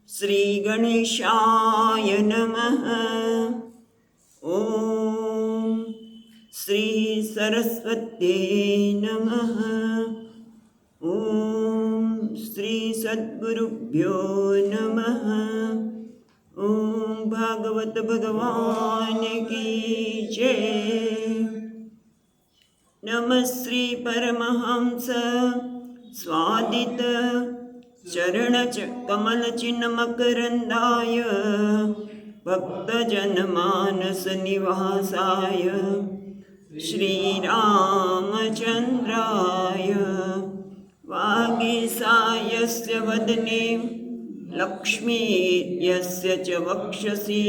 श्री गणेशाय नमः। ओम श्री सरस्वत्यै नमः। ओम श्री सद्गुरुभ्यो नमः। ओम भागवत भगवान की जय। नमः श्री परमहंस स्वादित चरण कमल चिन्ह मकरंदाय भक्तजन मानस निवासाय श्रीरामचंद्राय वागीसायस्य वदने लक्ष्मीर्यस्य च वक्षसि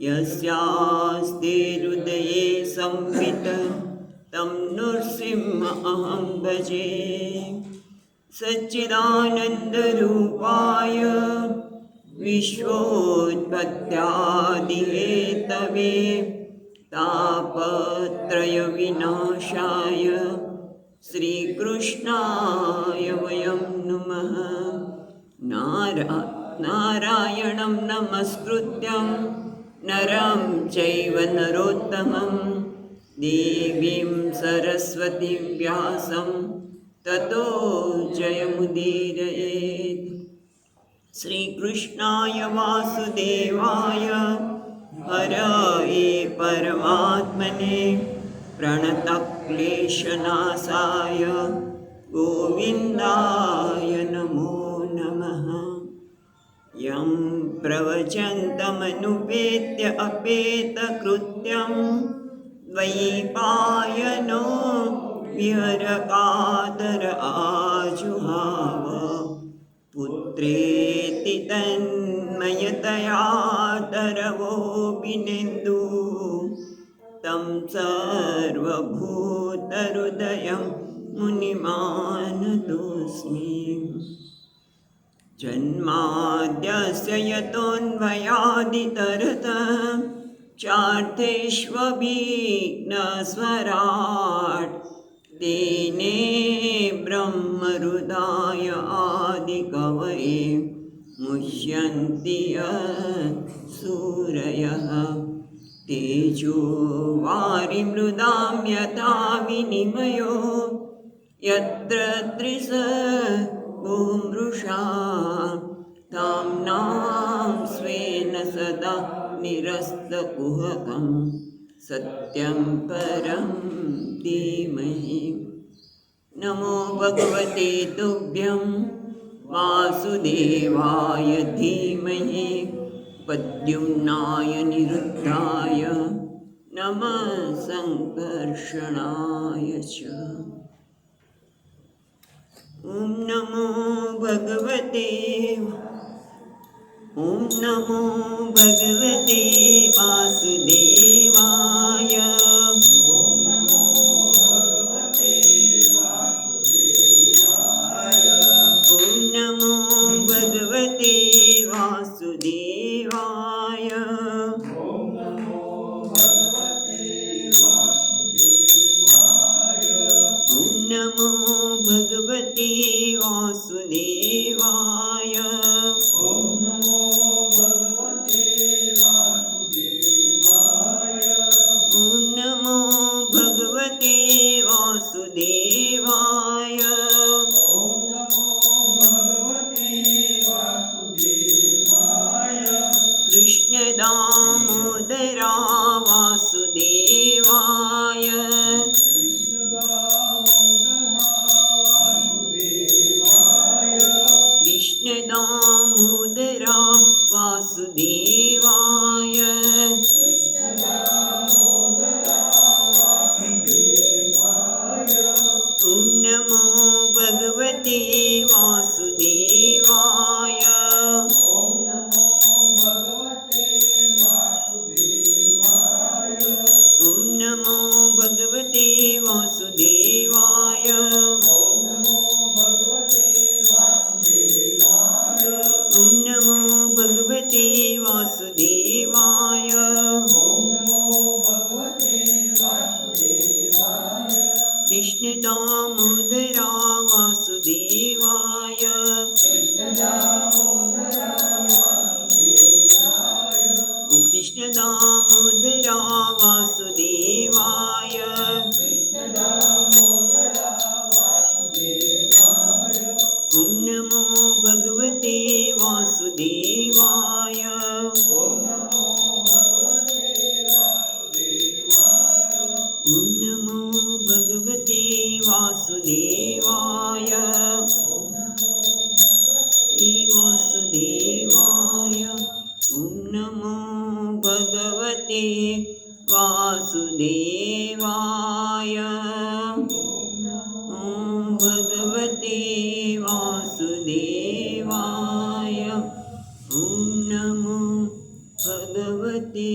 यस्यास्ते हृदये संवित तं नृसिंहमहं भजे। सच्चिदानन्दरूपाय विश्वोत्पत्त्यादिहेतवे तापत्रयविनाशाय श्रीकृष्णाय वयं नमः। नारायणं नमस्कृत्यं नरं चैव नरोत्तमं देवीं सरस्वतीं व्यासं ततो जयमुदीरयेत्। श्रीकृष्णाय वासुदेवाय हरये परमात्मने प्रणतक्लेशनाशाय गोविन्दाय नमो नमः। यं प्रवचन्तमनुपेत्य अपेतकृत्यं द्वैपायनो विहरकातर आजुहाव पुत्रेति तन्मयतया तरवोऽभिनेन्दु तं सर्वभूतहृदयं मुनिमानतोऽस्मि। जन्माद्यस्य यतोऽन्वयादितरतः चार्थेष्वभिघ्नस्वराट् तेने ब्रह्महृदाय आदिकवये मुह्यन्ति सूरयः। तेजो वारिमृदां यथा विनिमयो यत्र त्रिसर्गो मृषा ताम्नां स्वेन सदा निरस्तकुहकं सत्यं परं धीमहि। नमो भगवते तुभ्यं वासुदेवाय धीमहि प्रद्युम्नाय निरुद्धाय नमः संकर्षणाय च। ॐ नमो भगवते वासुदेवाय। नमो भगवते वासुदेवाय। नमो भगवते वासुदेवाय। नमो भगवते वासुदेवाय। कृष्ण दामोदरा वासुदेवाय। कृष्ण दामोदरा वासुदेवाय। ॐ नमो भगवते वासुदेवाय। ॐ नमो भगवते वासुदेवाय। ॐ नमो भगवते वासुदेवाय। कृष्ण दामोदरा वासुदेवाय। વાસુદેવાય. ઓમ નમો ભગવતે વાસુદેવાય. વાસુદેવાય. ઓમ નમો ભગવતે વાસુદેવાય. ઓમ ભગવતે વાસુદેવાય. ઓમ નમો ભગવતે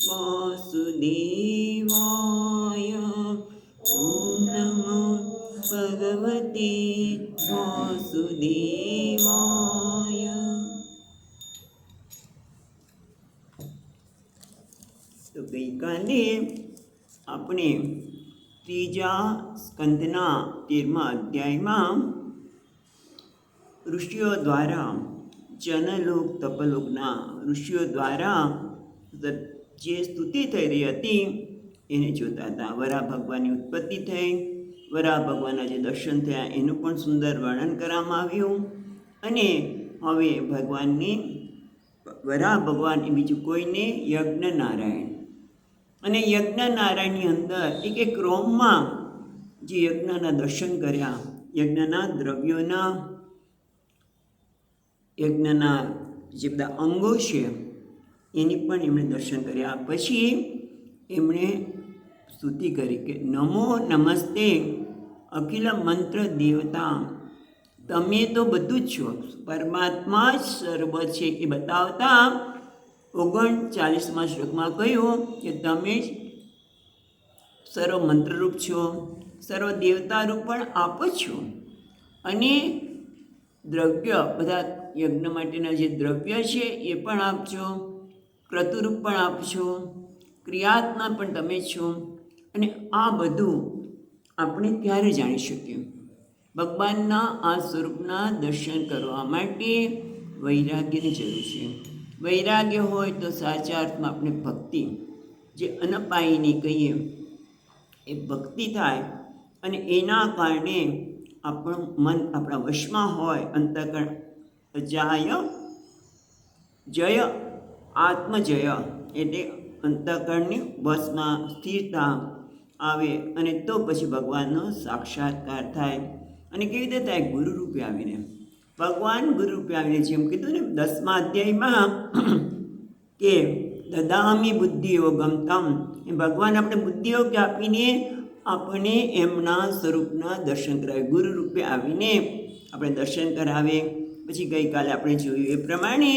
વાસુદેવાય. ઓમ નમો ભગવતે વાસુદેવાય. તો ગઈકાલે આપણે ત્રીજા સ્કંદના 13મા અધ્યાયમાં ઋષિઓ દ્વારા જનલોક તપલોકના ઋષિઓ દ્વારા જે સ્તુતિ થઈ રહી હતી એને જોતા હતા. વરાહ ભગવાનની ઉત્પત્તિ થઈ, વરાહ ભગવાનના જે દર્શન થયા એનું પણ સુંદર વર્ણન કરવામાં આવ્યું. અને હવે ભગવાનની વરાહ ભગવાન એ બીજું કોઈને યજ્ઞ નારાયણ, અને યજ્ઞ નારાયણની અંદર એક રોમમાં જે યજ્ઞના દર્શન કર્યા, યજ્ઞના દ્રવ્યોના, યજ્ઞના જે બધા અંગો છે એની પણ એમણે દર્શન કર્યા. પછી એમણે સ્તુતિ કરી કે નમો નમસ્તે અખિલ મંત્ર દેવતા. તમે તો બધું જ છો, પરમાત્મા જ સર્વ છે એ બતાવતા 39મા શ્લોકમાં કહ્યું કે તમે જ સર્વ મંત્રરૂપ છો, સર્વ દેવતારૂપ પણ આપ છો, અને દ્રવ્ય બધા યજ્ઞ માટેના જે દ્રવ્ય છે એ પણ આપજો, ક્રતુરૂપ પણ આપજો, ક્રિયાત્મા પણ તમે છો. અને આ બધું આપણે ક્યારે જાણી શકીએ? ભગવાનના આ સ્વરૂપના દર્શન કરવા માટે વૈરાગ્યની જરૂર છે. વૈરાગ્ય હોય તો સાચા અર્થમાં આપણે ભક્તિ, જે અનપાયની કહીએ એ ભક્તિ થાય, અને એના કારણે આપણું મન આપણા વશમાં હોય. અંતઃકરણ અજાય જય આત્મજય, એટલે અંતઃકરણની વશમાં સ્થિરતા આવે, અને તો પછી ભગવાનનો સાક્ષાત્કાર થાય. અને કેવી રીતે થાય? ગુરુ રૂપે આવીને. ભગવાન ગુરુ રૂપે આવીને, જેમ કીધું ને 10મા અધ્યાયમાં કે દદામી બુદ્ધિ યોગમ તમ, એ ભગવાન આપણે બુદ્ધિ યોગ આપીને આપણને એમના સ્વરૂપના દર્શન કરાવે, ગુરુ રૂપે આવીને આપણે દર્શન કરાવે. પછી ગઈકાલે આપણે જોયું એ પ્રમાણે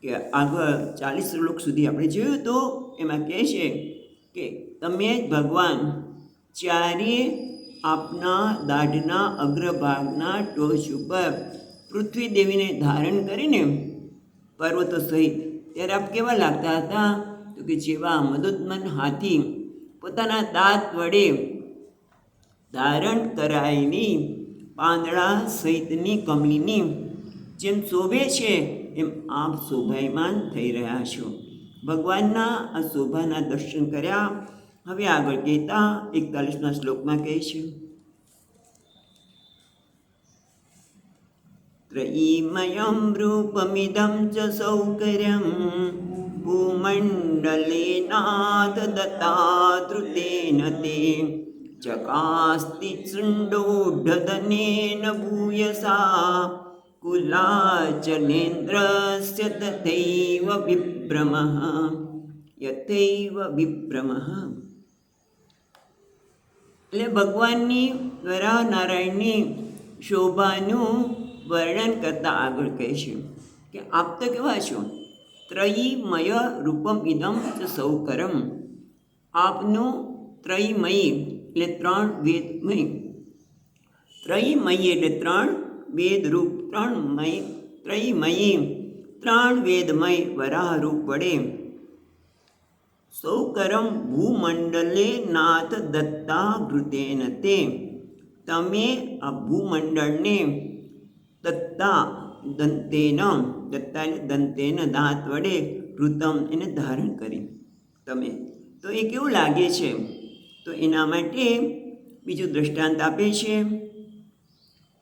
કે આગળ 40 શ્લોક સુધી આપણે જોયું તો એમાં કહે છે કે તમે જ ભગવાન ચારે આપના દાઢના અગ્રભાગના ટોચ ઉપર પૃથ્વી દેવીને ધારણ કરીને પર્વતો સહિત, ત્યારે આપ કેવા લાગતા હતા? તો કે જેવા મદોદમન હાથી પોતાના દાંત વડે ધારણ કરાયેલી પાંદડા સહિતની કમળીની જેમ શોભે છે, એમ આપ શોભાયમાન થઈ રહ્યા છો. ભગવાનના આ શોભાના દર્શન કર્યા. હવે આગળ કહેતા 41મા શ્લોકમાં કહે છે ત્રયીમયં રૂપમિદં ચ સૌકર્યં ભૂમંડલેનાથ દત્તાધૃતેન તે ચકાસ્તિ શૃંડોઢધનેન ભૂયસા કુલાચલેન્દ્રસ્ય તથૈવ વિભ્રમઃ યથૈવ વિભ્રમઃ. એટલે ભગવાનની વરાહ નારાયણની શોભાનું વર્ણન કરતાં આગળ કહે છે કે આપ તો કેવા છો? ત્રયીમય રૂપમ ઇદમ ચ સૌકરમ. આપનું ત્રયમયી એટલે 3 વેદમય, ત્રયમયી એટલે 3 વેદરૂપ, 3 ત્રયમયી 3 વેદમય વરાહ રૂપ વડે સૌકરમ ભૂમંડલે નાથ દત્તા ઘૃતેન તે, તમે આ ભૂમંડળને દત્તા દંતેન, દત્તા એટલે દંતેન દાંત વડે, ઘૃતમ એને ધારણ કરી તમે. તો એ કેવું લાગે છે? તો એના માટે બીજું દૃષ્ટાંત આપે છે.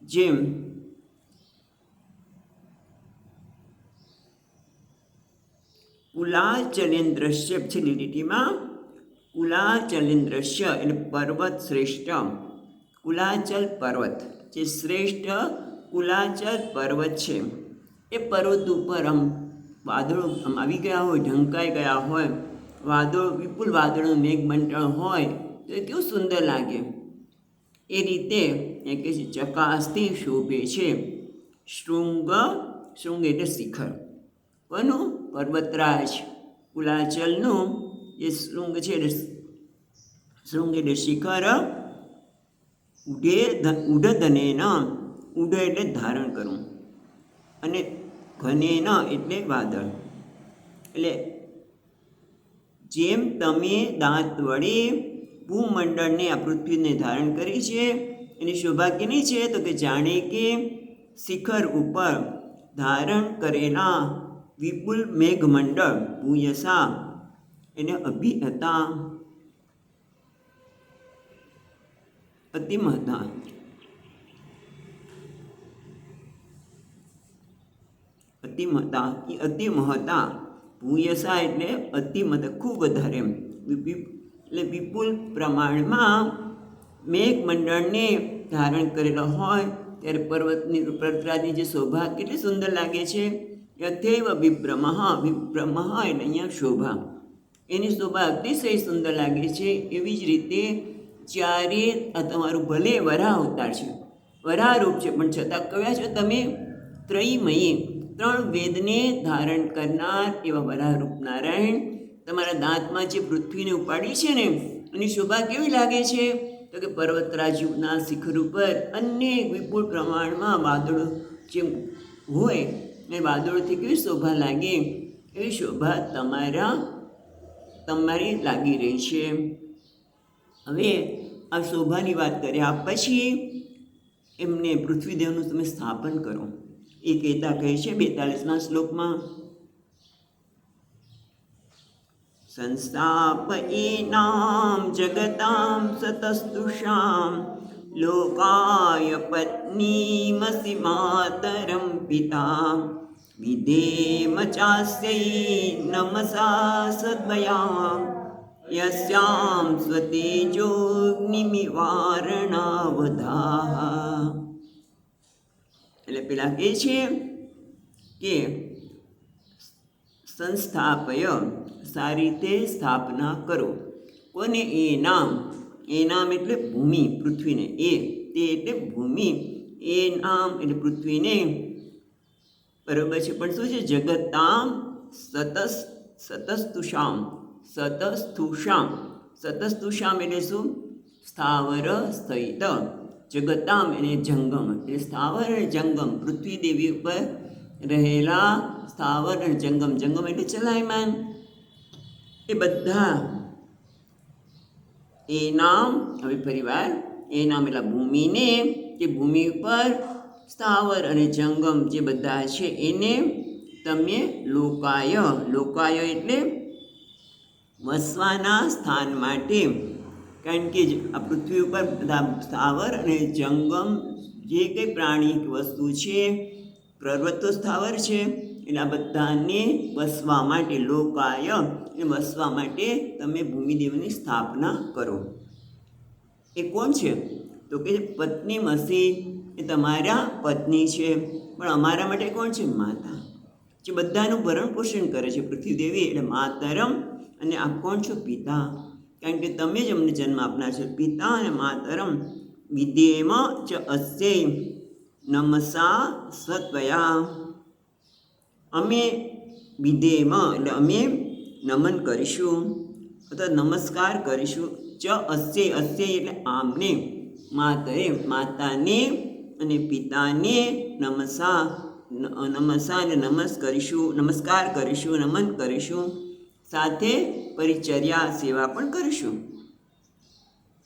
જેમ કુલાચલેન્દ્રસ્ય છેલ્લી લીટીમાં કુલાચલેન્દ્રસ્ય એટલે પર્વત શ્રેષ્ઠ, કુલાચલ પર્વત જે શ્રેષ્ઠ કુલાચલ પર્વત છે એ પર્વત ઉપર વાદળો આવી ગયા હોય, ઢંકાઈ ગયા હોય, વાદળો વિપુલ વાદળનું મેઘમંડળ હોય તો એ કેવું સુંદર લાગે. એ રીતે એ કહે છે ચકાસતી શોભે છે શૃંગ એટલે શિખર. કોનું? પર્વતરાજ કુલાચલનું જે શૃંગ છે એટલે શૃંગ એટલે શિખર. ઉઢધનેન ઉઢ એટલે ધારણ કરવું અને ઘનેન એટલે વાદળ. એટલે જેમ તમે દાંત વડે ભૂમંડળને આ પૃથ્વીને ધારણ કરી છે એની શોભા કેની છે? તો કે જાણે કે શિખર ઉપર ધારણ કરેલા વિપુલ મેઘમંડળ ભૂયસા એને અભિહતા અતિમહતા અતિમહતા ભૂયસા એટલે અતિમહતા ખૂબ વધારે એટલે વિપુલ પ્રમાણમાં મેઘમંડળને ધારણ કરેલો હોય ત્યારે પર્વતરાજની જે શોભા કેટલી સુંદર લાગે છે. યથૈવ વિભ્રમઃ એટલે અહીંયા શોભા, એની શોભા અતિશય સુંદર લાગે છે. એવી જ રીતે જ્યારે આ તમારું ભલે વરાહ અવતાર છે, વરાહરૂપ છે, પણ છતાં કયા છો તમે? ત્રયમયી 3 વેદને ધારણ કરનાર એવા વરાહરૂપ નારાયણ તમારા દાંતમાં જે પૃથ્વીને ઉપાડી છે ને એની શોભા કેવી લાગે છે? તો કે પર્વતરાજના શિખર ઉપર અનેક વિપુલ પ્રમાણમાં વાદળો જે હોય એ વાદળોથી કેવી શોભા લાગે એવી શોભા તમારી લાગી રહી છે. હવે આ શોભાની વાત કર્યા પછી એમને પૃથ્વીદેવનું તમે સ્થાપન કરો એ કહેતા કહે છે 42મા શ્લોકમાં સંસ્થાપયेनां જગતાં સતસ્તુષાં લોકાય પત્નીમસि માતરં પિતા વિધેમ ચાસ્यै નમસા સદ્વયા યસ્યાં સ્વતેજોગ્નિમિવારણાવધાઃ. એટલે પેલા કહે છે કે સંસ્થાપય સારી રીતે સ્થાપના કરો. કોને? એનામ એટલે ભૂમિ, પૃથ્વીને. તે એટલે ભૂમિ, એ નામ એટલે પૃથ્વીને. બરોબર છે. પણ શું છે? જગતામ સતસ્તુષામ એટલે શું? સ્થાવર સ્થિત. જગતામ એટલે જંગમ એટલે સ્થાવર અને જંગમ, પૃથ્વી દેવી ઉપર રહેલા સ્થાવર અને જંગમ એટલે ચલાયમાન એ બધા. એ નામ હવે પરિવાર એ નામ એટલે ભૂમિને, જે ભૂમિ ઉપર સ્થાવર અને જંગમ જે બધા છે એને તમે લોકાય એટલે વસવાના સ્થાન માટે. કારણ કે આ પૃથ્વી ઉપર બધા સ્થાવર અને જંગમ જે કંઈ પ્રાણી વસ્તુ છે, પર્વતો સ્થાવર છે, એટલે આ બધાને વસવા માટે લોકાય એ વસવા માટે તમે ભૂમિદેવની સ્થાપના કરો. એ કોણ છે? તો કે પત્ની મસી એ તમારા પત્ની છે, પણ અમારા માટે કોણ છે? માતા, જે બધાનું ભરણ પોષણ કરે છે. પૃથ્વીદેવી એટલે માતરમ અને આપ કોણ છો? પિતા. કારણ કે તમે જ અમને જન્મ આપનાર છો. પિતા અને માતરમ વિધેમ ચ અસ્યૈ નમસા સત્વયા. અમે વિધેમ એટલે અમે નમન કરીશું અથવા નમસ્કાર કરીશું. ચ અસ્યૈ એટલે આમને, માતાને અને પિતાને નમસા એટલે નમસ્કાર કરીશું, નમન કરીશું, સાથે પરિચર્યા સેવા પણ કરીશું.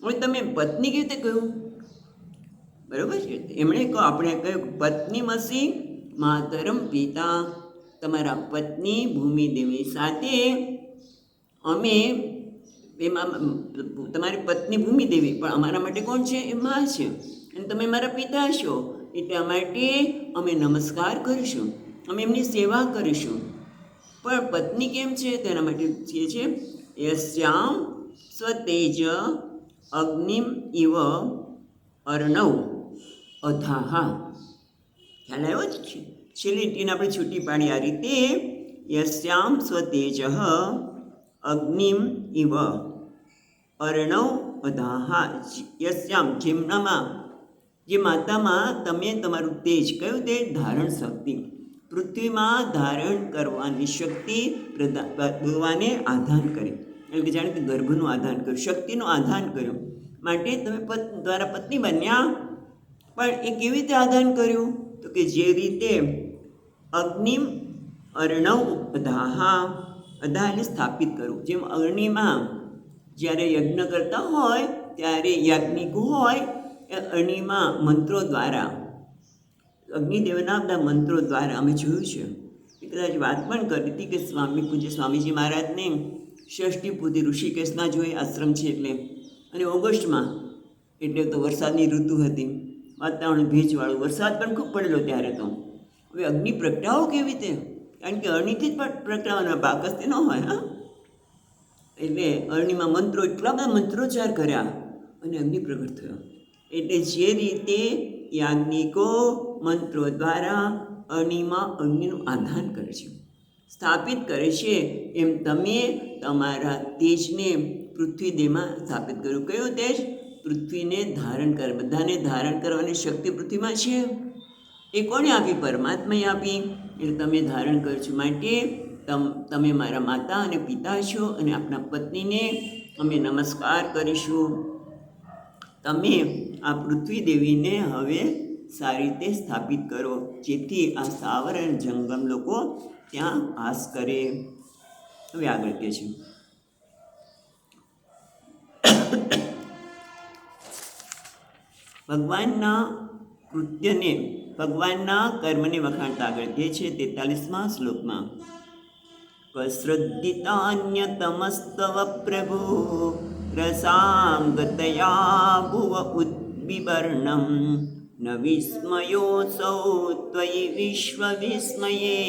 હવે તમે પત્ની કેવી રીતે કહ્યું? બરાબર છે. એમણે આપણે કહ્યું પત્ની મસી માતરમ પિતા, તમારા પત્ની ભૂમિદેવી સાથે અમે એમાં તમારી પત્ની ભૂમિદેવી પણ અમારા માટે કોણ છે? એ મા છે અને તમે મારા પિતા છો. એટલા માટે અમે નમસ્કાર કરીશું, અમે એમની સેવા કરીશું. પણ પત્ની કેમ છે તેના માટે છે યસ્યામ સ્વતેજ અગ્નિમ ઇવ અર્ણવ અધાહા. ખ્યાલ આવ્યો જ છે. છેલ્લી લીટીને આપણે છૂટી પાડી આ રીતે, યસ્યામ સ્વતેજ અગ્નિમ ઇવ અર્ણવ અધાહા. યસ્યામ જેમનામાં, જે માતામાં તમે તમારું તેજ, કયું તેજ? ધારણ શક્તિ, પૃથ્વીમાં ધારણ કરવાની શક્તિ ભગવાને આધાન કરી, એટલે કે જાણે કે ગર્ભનું આધાન કર્યું, શક્તિનું આધાન કર્યું. માટે તમે તમારા પત્ની બન્યા. પણ એ કેવી રીતે આધાન કર્યું? તો કે જે રીતે અગ્નિમ અર્ણવ અધાહા, અધા એટલે સ્થાપિત કરવું. જેમ અગ્નિમાં જ્યારે યજ્ઞ કરતા હોય ત્યારે યાજ્ઞિક હોય એ અગ્નિમાં મંત્રો દ્વારા, અગ્નિદેવના બધા મંત્રો દ્વારા અમે જોયું છે. એ કદાચ વાત પણ કરી હતી કે પૂજ્ય સ્વામીજી મહારાજને ષષ્ઠી પૂરી ઋષિકેશના જોઈએ આશ્રમ છે એટલે, અને ઓગસ્ટમાં એટલે તો વરસાદની ઋતુ હતી, વાતાવરણ ભેજવાળું, વરસાદ પણ ખૂબ પડેલો ત્યારે તો. હવે અગ્નિ પ્રગટાવો કેવી રીતે? કારણ કે અગ્નિથી જ પ્રગટાવવાનો, બાકસથી ન હોય. હા, એટલે અગ્નિમાં મંત્રો, એટલા બધા મંત્રોચ્ચાર કર્યા અને અગ્નિ પ્રગટ થયો. એટલે જે રીતે યાજ્ઞિકો મંત્રો દ્વારા અગ્નિમાં અગ્નિનું આધાન કરે છે, સ્થાપિત કરે છે, એમ તમે તમારા તેજને પૃથ્વી દેહમાં સ્થાપિત કર્યું. કયું તેજ? પૃથ્વીને ધારણ કરે, બધાને ધારણ કરવાની શક્તિ પૃથ્વીમાં છે. એ કોણે આપી? પરમાત્માએ આપી. એટલે તમે ધારણ કરો છો. માટે તમે મારા માતા અને પિતા છો, અને આપણા પત્નીને અમે નમસ્કાર કરીશું. તમે આ પૃથ્વી દેવીને હવે સારી રીતે સ્થાપિત કરો, જેથી આ સ્થાવર અને જંગમ લોકો ત્યાં વાસ કરે. હવે આગળ કહે છે, ભગવાનના કૃત્યને, ભગવાનના કર્મને વખાણતા આગળ કહે છે 43મા શ્લોકમાં, કશ્રદ્ધિતાન્યતમસ્તવ પ્રભુ રસામ ગતયા ભુવ ઉદ્વિવર્ણમ ન વિસ્મયોऽસૌ ત્વયિ વિશ્વવિસ્મયે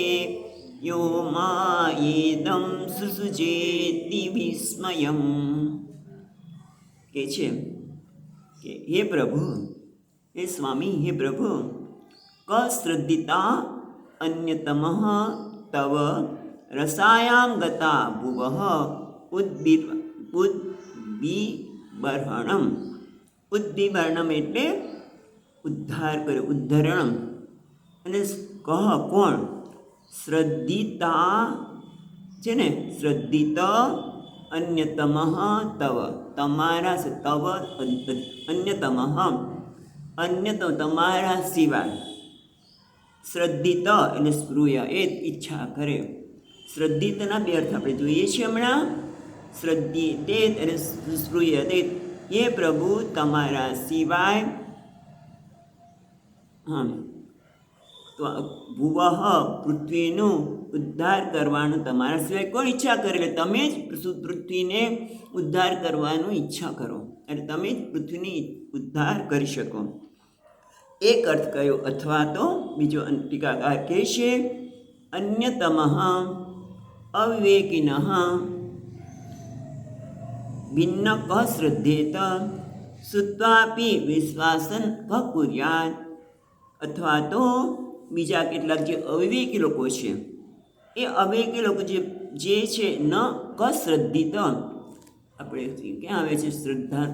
યો માયેદં સૃસુજેતિ વિસ્મયમ. કે છે કે હે પ્રભુ, હે સ્વામી, હે પ્રભુ, કશ્રદ્ધિતા અન્યતમ તવ રસાયામ ગતા ભુવઃ ઉદ્વિબર્હણમ. ઉદ્વિબર્ણમ એટલે ઉદ્ધાર કર્યો, ઉદ્ધરણમ. અને કહ કોણ? શ્રદ્ધિતા છે ને, શ્રદ્ધિત અન્યતમ તવ, તમારા, તવ અન્યતમ, અન્યતમ તમારા સિવાય. શ્રદ્ધિત એટલે સ્પૃહ્ય, એ ઈચ્છા કરે. શ્રદ્ધિતના બે અર્થ આપણે જોઈએ છીએ હમણાં. શ્રદ્ધિતે એટલે સ્પૃહ્યતે, એ પ્રભુ તમારા સિવાય. હા, તો ભુવઃ પૃથ્વીનું ઉદ્ધાર કરવાનું તમારા સિવાય કોણ ઈચ્છા કરે? એટલે તમે જ પૃથ્વીને ઉદ્ધાર કરવાનું ઈચ્છા કરો, એટલે તમે જ પૃથ્વીને ઉદ્ધાર કરી શકો. એક અર્થ કયો? અથવા તો બીજો ટીકાકાર કહે છે, અન્યતમ અવિવેકિન ભિન્ન ક શ્રદ્ધેત શ્રુત્વાપી વિશ્વાસન ક કુર્યાત. અથવા તો બીજા કેટલાક જે અવિવેકી લોકો છે, એ અવિવેકી લોકો જે છે ન કશ્રદ્ધિત, આપણે ક્યાં આવે છે શ્રદ્ધા,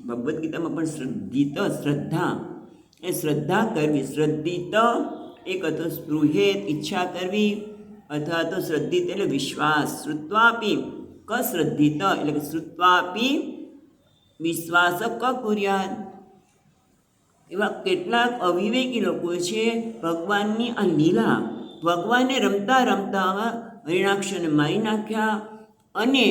ભગવદ્ ગીતામાં પણ શ્રદ્ધિત, શ્રદ્ધા, એ શ્રદ્ધા કરવી. શ્રદ્ધિત એક હતો સ્પૃહેત, ઈચ્છા કરવી, અથવા તો શ્રદ્ધિત એટલે વિશ્વાસ. શ્રુત્વાપી કશ્રદ્ધિત એટલે કે શ્રુત્વાપી વિશ્વાસ ક કુર્યાત. એવા કેટલાક અવિવેકી લોકો છે, ભગવાનની આ લીલા, ભગવાનને રમતા રમતા હરિણાક્ષને મારી નાખ્યા, અને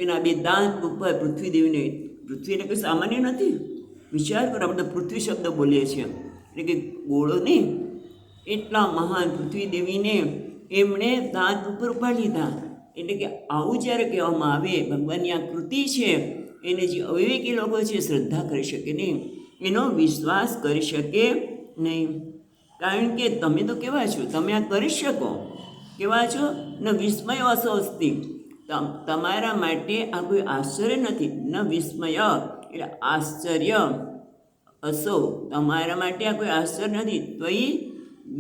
એના બે દાંત ઉપર પૃથ્વી દેવીને, પૃથ્વી એટલે કંઈ સામાન્ય નથી. વિચાર કરો, આપણે પૃથ્વી શબ્દ બોલીએ છીએ, એટલે કે ગોળો નહીં, એટલા મહાન પૃથ્વી દેવીને એમણે દાંત ઉપર ઉપાડી લીધા. એટલે કે આવું જ્યારે કહેવામાં આવે, ભગવાનની આ કૃતિ છે, એને જે અવિવેકી લોકો છે શ્રદ્ધા કરી શકે નહીં, એનો વિશ્વાસ કરી શકે નહીં. કારણ કે તમે તો કેવા છો, તમે આ કરી શકો, કેવા છો? ન વિસ્મય અસોસ્તિ, તમારા માટે આ કોઈ આશ્ચર્ય નથી. ન વિસ્મય એટલે આશ્ચર્ય, અસો તમારા માટે આ કોઈ આશ્ચર્ય નથી. ત્વયી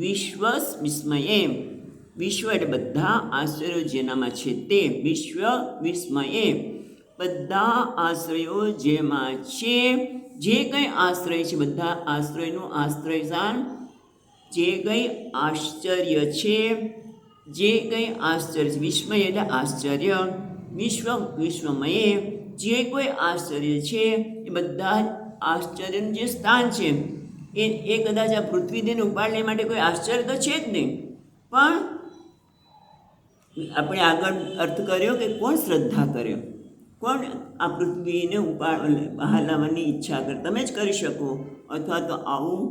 વિશ્વસ વિસ્મયે, વિશ્વ એટલે બધા આશ્ચર્યો જેનામાં છે તે, વિશ્વ વિસ્મયે બધા આશ્રયો જેમાં છે, જે કંઈ આશ્રય છે બધા આશ્રયનું આશ્રયસાન, જે કંઈ આશ્ચર્ય છે, જે કંઈ આશ્ચર્ય છે. વિસ્મય એટલે આશ્ચર્ય, વિશ્વ વિશ્વમયે જે કોઈ આશ્ચર્ય છે એ બધા જ આશ્ચર્યનું જે સ્થાન છે એ કદાચ આ પૃથ્વીદેહને ઉપાડને માટે કોઈ આશ્ચર્ય તો છે જ નહીં. પણ આપણે આગળ અર્થ કર્યો કે કોણ શ્રદ્ધા કર્યો, કોણ આ પૃથ્વીને બહાર લાવવાની ઈચ્છા કરે? તમે જ કરી શકો, અથવા તો આવું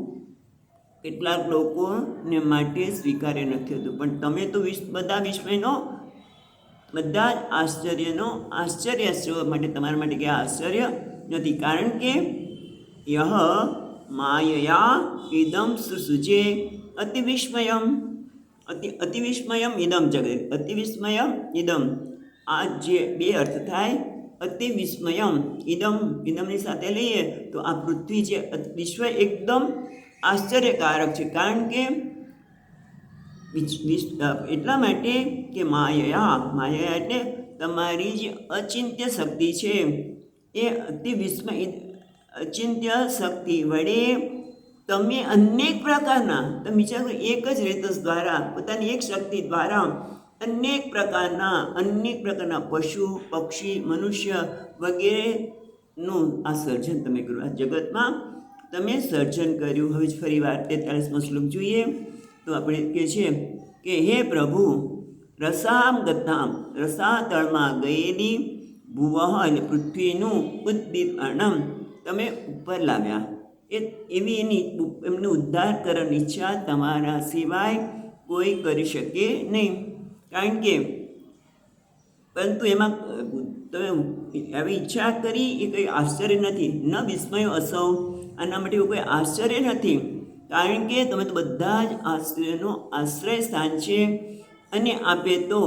કેટલાક લોકોને માટે સ્વીકાર્ય નથી હોતું. પણ તમે તો બધા વિશ્વનો બધા જ આશ્ચર્યનો આશ્ચર્ય છો માટે તમારા માટે કે આશ્ચર્ય નથી. કારણ કે યહ માયયા ઇદમ સૃસુજે અતિવિસ્મયમ, અતિવિસ્મયમ ઇદમ જગત, અતિવિસ્મયમ ઇદમ, આ જે બે અર્થ થાય. અતિવિસ્મયમ ઇદમ, ઇદમની સાથે લઈએ તો આ પૃથ્વી છે વિશ્વ એકદમ આશ્ચર્યકારક છે. કારણ કે એટલા માટે કે માયા એટલે તમારી જે અચિંત્ય શક્તિ છે એ અતિવિસ્મય અચિંત્ય શક્તિ વડે તમે અનેક પ્રકારના, તમે વિચારો એક જ રેતસ દ્વારા, પોતાની એક શક્તિ દ્વારા અનેક પ્રકારના પશુ પક્ષી મનુષ્ય વગેરેનું આ સર્જન તમે કર્યું, આ જગતમાં તમે સર્જન કર્યું. હવે ફરી વાર 43મો શ્લોક જોઈએ તો આપણે કહે છે કે હે પ્રભુ, રસામ ગતામ, રસાતળમાં ગયેલી, ભુવઃ એટલે પૃથ્વીનું ઉદ્દીપનમ તમે ઉપર લાવ્યા. એવી એમનો ઉદ્ધાર કરવાની ઈચ્છા તમારા સિવાય કોઈ કરી શકે નહીં. કારણ કે પરંતુ એમાં તમે આવી ઈચ્છા કરી એ કંઈ આશ્ચર્ય નથી. ન વિસ્મય અસૌ, આના માટે એવું કોઈ આશ્ચર્ય નથી. કારણ કે તમે તો બધા જ આશ્ચર્યનો આશ્રય સ્થાન છે, અને આપે તો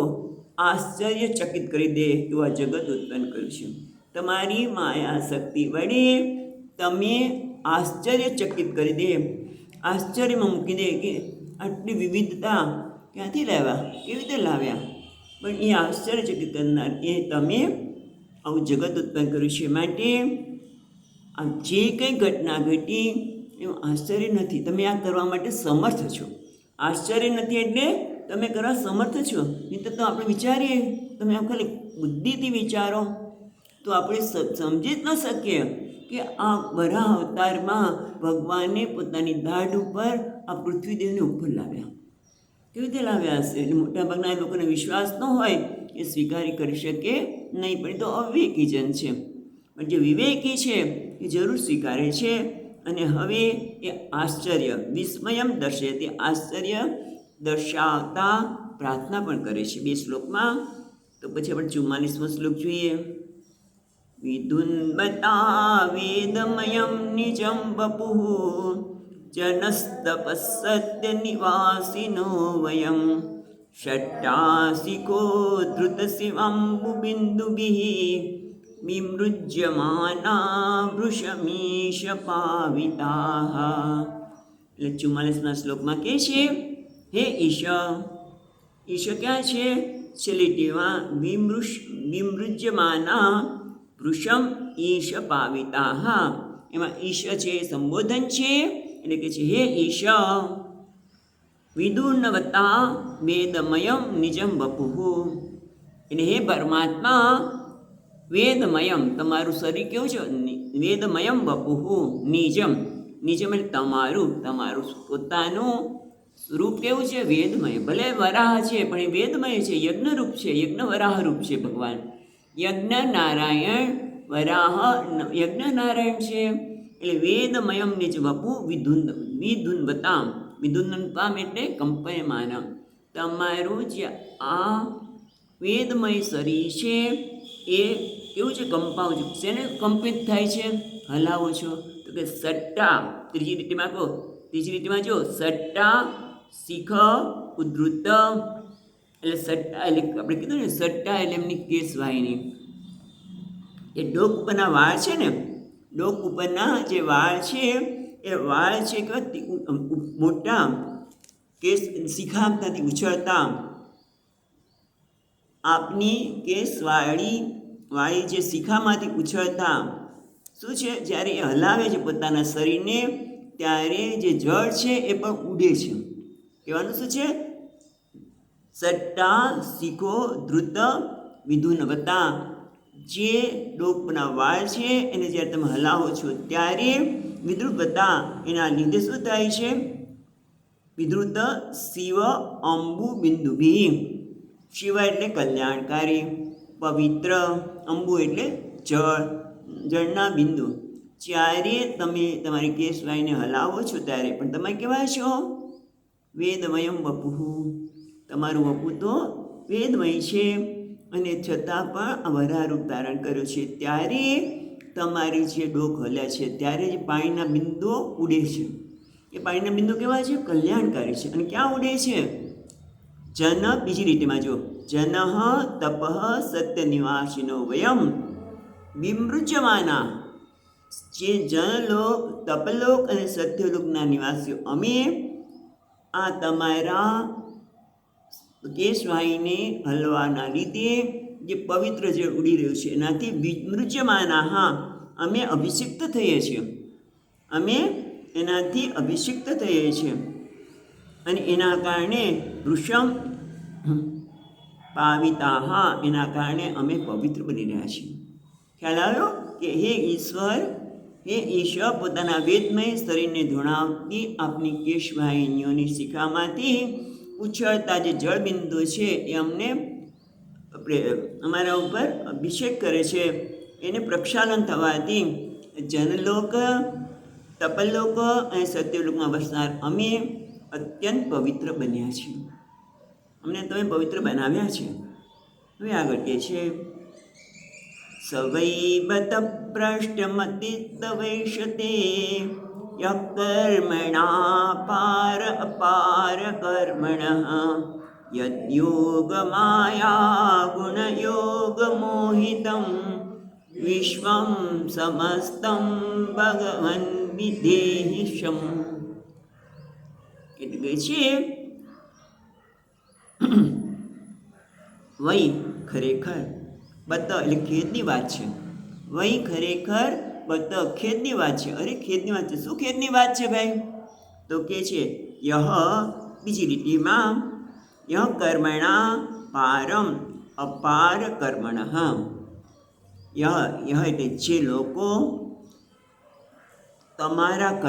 આશ્ચર્યચકિત કરી દે એવું આ જગત ઉત્પન્ન કર્યું છે. તમારી માયા શક્તિ વડે તમે આશ્ચર્યચકિત કરી દે, આશ્ચર્યમાં મૂકી દે કે આટલી વિવિધતા ક્યાંથી લાવ્યા, કેવી રીતે લાવ્યા. પણ એ આશ્ચર્યચકિત કરનાર એ તમે આવું જગત ઉત્પન્ન કર્યું છે. માટે આ જે કંઈ ઘટના ઘટી એવું આશ્ચર્ય નથી. તમે આ કરવા માટે સમર્થ છો. આશ્ચર્ય નથી એટલે તમે કરવા સમર્થ છો. નહીં તો આપણે વિચારીએ, તમે આમ ખાલી બુદ્ધિથી વિચારો તો આપણે સમજી જ ન શકીએ કે આ વરાહ અવતારમાં ભગવાને પોતાની દાઢ ઉપર આ પૃથ્વીદેવને ઉપર લાવ્યા. કેવી રીતે લાવ્યા હશે? એટલે મોટાભાગના લોકોને વિશ્વાસ ન હોય એ સ્વીકારી કરી શકે નહીં. પણ એ તો અવિવેકીજન છે. પણ જે વિવેકી છે એ જરૂર સ્વીકારે છે. અને હવે એ આશ્ચર્ય વિસ્મયમ દર્શે, તે આશ્ચર્ય દર્શાવતા પ્રાર્થના પણ કરે છે 2 શ્લોકમાં. તો પછી આપણે 44મો શ્લોક જોઈએ. વિદુન્મતા વેદમયમ નિજમ વપુઃ જનસ્તપસત્ય નિવાસિનો વયમ ષટ્ટાસિકો ધૃતશિવંબુબિંદુભિઃ વિમૃજ્યમાના વૃષમીશ પાવિતાઃ. એટલે 44મા શ્લોકમાં કહે છે, હે ઈશ, ઈશ ક્યાં છે? છેલ્લી ટીમાં વિમૃજ્યમાના વૃષમ ઈશ પાવિતાઃ. એમાં ઈશ છે સંબોધન છે, એટલે કે છે હે ઈશ વિદુર્નવતા વેદમયમ નિજમ વપુઃ. એટલે હે પરમાત્મા, વેદમયમ તમારું શરીર કેવું છે? વેદમયમ વપુઃ નિજમ, નિજમ એટલે તમારું પોતાનું રૂપ કેવું છે? વેદમય. ભલે વરાહ છે પણ એ વેદમય છે, યજ્ઞરૂપ છે, યજ્ઞ વરાહ રૂપ છે ભગવાન. યજ્ઞ નારાયણ વરાહ યજ્ઞ નારાયણ છે. એટલે વેદમયમ નિજ વપુ વિધુન્વતામ, વિધુન્વતામ એટલે કંપયમાન. તમારું જે આ વેદમય શરીર છે એ કેવું છે? કંપાવ છે. શેને કંપિત થાય છે? હલાવો છો તો કે સટ્ટા. ત્રીજી લીટીમાં જો સટ્ટા શિખ ઉદ્ધૃત એટલે સટ્ટા એટલે આપણે કીધું ને સટ્ટા એટલે એમની કેશવાહિની. એ ડોક ઉપરના વાળ છે ને, ડોક ઉપરના જે વાળ છે એ વાળ છે કે મોટા કેસ શિખામાંથી ઉછળતા આપની વાળી જે શિખામાંથી ઉછળતા શું છે, જ્યારે એ હલાવે છે પોતાના શરીરને ત્યારે જે જળ છે એ પણ ઉડે છે. કહેવાનું શું છે? સટ્ટા શિખો ધ્રુત વિધુનવતા. જે ડોકના વાળ છે એને જ્યારે તમે હલાવો છો ત્યારે વિદ્રુપતા એના લીધે શું થાય છે? વિદ્રુત શિવ અંબુ બિંદુભી. શિવ એટલે કલ્યાણકારી, પવિત્ર, અંબુ એટલે જળના બિંદુ. જ્યારે તમે તમારી કેશવાહીને હલાવો છો ત્યારે પણ તમે કેવા છો? વેદમયમ વપુઃ. તમારું વપુ તો વેદમય છે અને છતાં પણ વરાહ રૂપ ધારણ કર્યો છે. ત્યારે તમારી જે ડોક હલે છે ત્યારે જે પાણીના બિંદુઓ ઉડે છે એ પાણીના બિંદુ કેવા છે? કલ્યાણકારી છે. અને ક્યાં ઉડે છે? જન, બીજી રીતેમાં જો, જન તપ સત્ય નિવાસિનો વયમ વિમૃજ્યમાના. જે જનલોક, તપલોક અને સત્યલોકના નિવાસીઓ અમે આ તમારા કેશવાહીને હલવાના લીધે જે પવિત્ર જળ ઉડી રહ્યું છે એનાથી વિમૃજ્યમાના, હા અમે અભિષિક્ત થઈએ છીએ, અમે એનાથી અભિષિક્ત થઈએ છીએ. અને એના કારણે વૃષમ પાવિતા, હા એના કારણે અમે પવિત્ર બની રહ્યા છીએ. ખ્યાલ આવ્યો કે હે ઈશ્વર પોતાના વેદમય શરીરને ધોણાવતી આપની કેશવાહિનીઓની શિખામાંથી ઉછળતા જે જળબિંદુ છે એ અમને અમારા ઉપર અભિષેક કરે છે. એને પ્રક્ષાલન થવાથી જનલોક, તપલોક અને સત્યલોકમાં વસનાર અમે અત્યંત પવિત્ર બન્યા છીએ. અમને તમે પવિત્ર બનાવ્યા છે. હવે આગળ કહે છે સવૈબત ભ્રષ્ટમતિતવૈષતે યઃ કર્મણા પાર અપાર કર્મણઃ યદ્યોગ માયા ગુણયોગ મોહિતં વિશ્વં સમસ્તં ભગવન વિદેહિશમ. એટલે છે વહી ખરેખર બત એટલે ખેદની વાત છે. વહી ખરેખર બત ખેદની વાત છે. અરે ખેદની વાત છે. શું ખેદની વાત છે ભાઈ? તો કે છે યહ, બીજી રીતિમાં યહ કર્મણા પારમ અપાર કર્મણઃ. યહ એટલે જે લોકો તમારા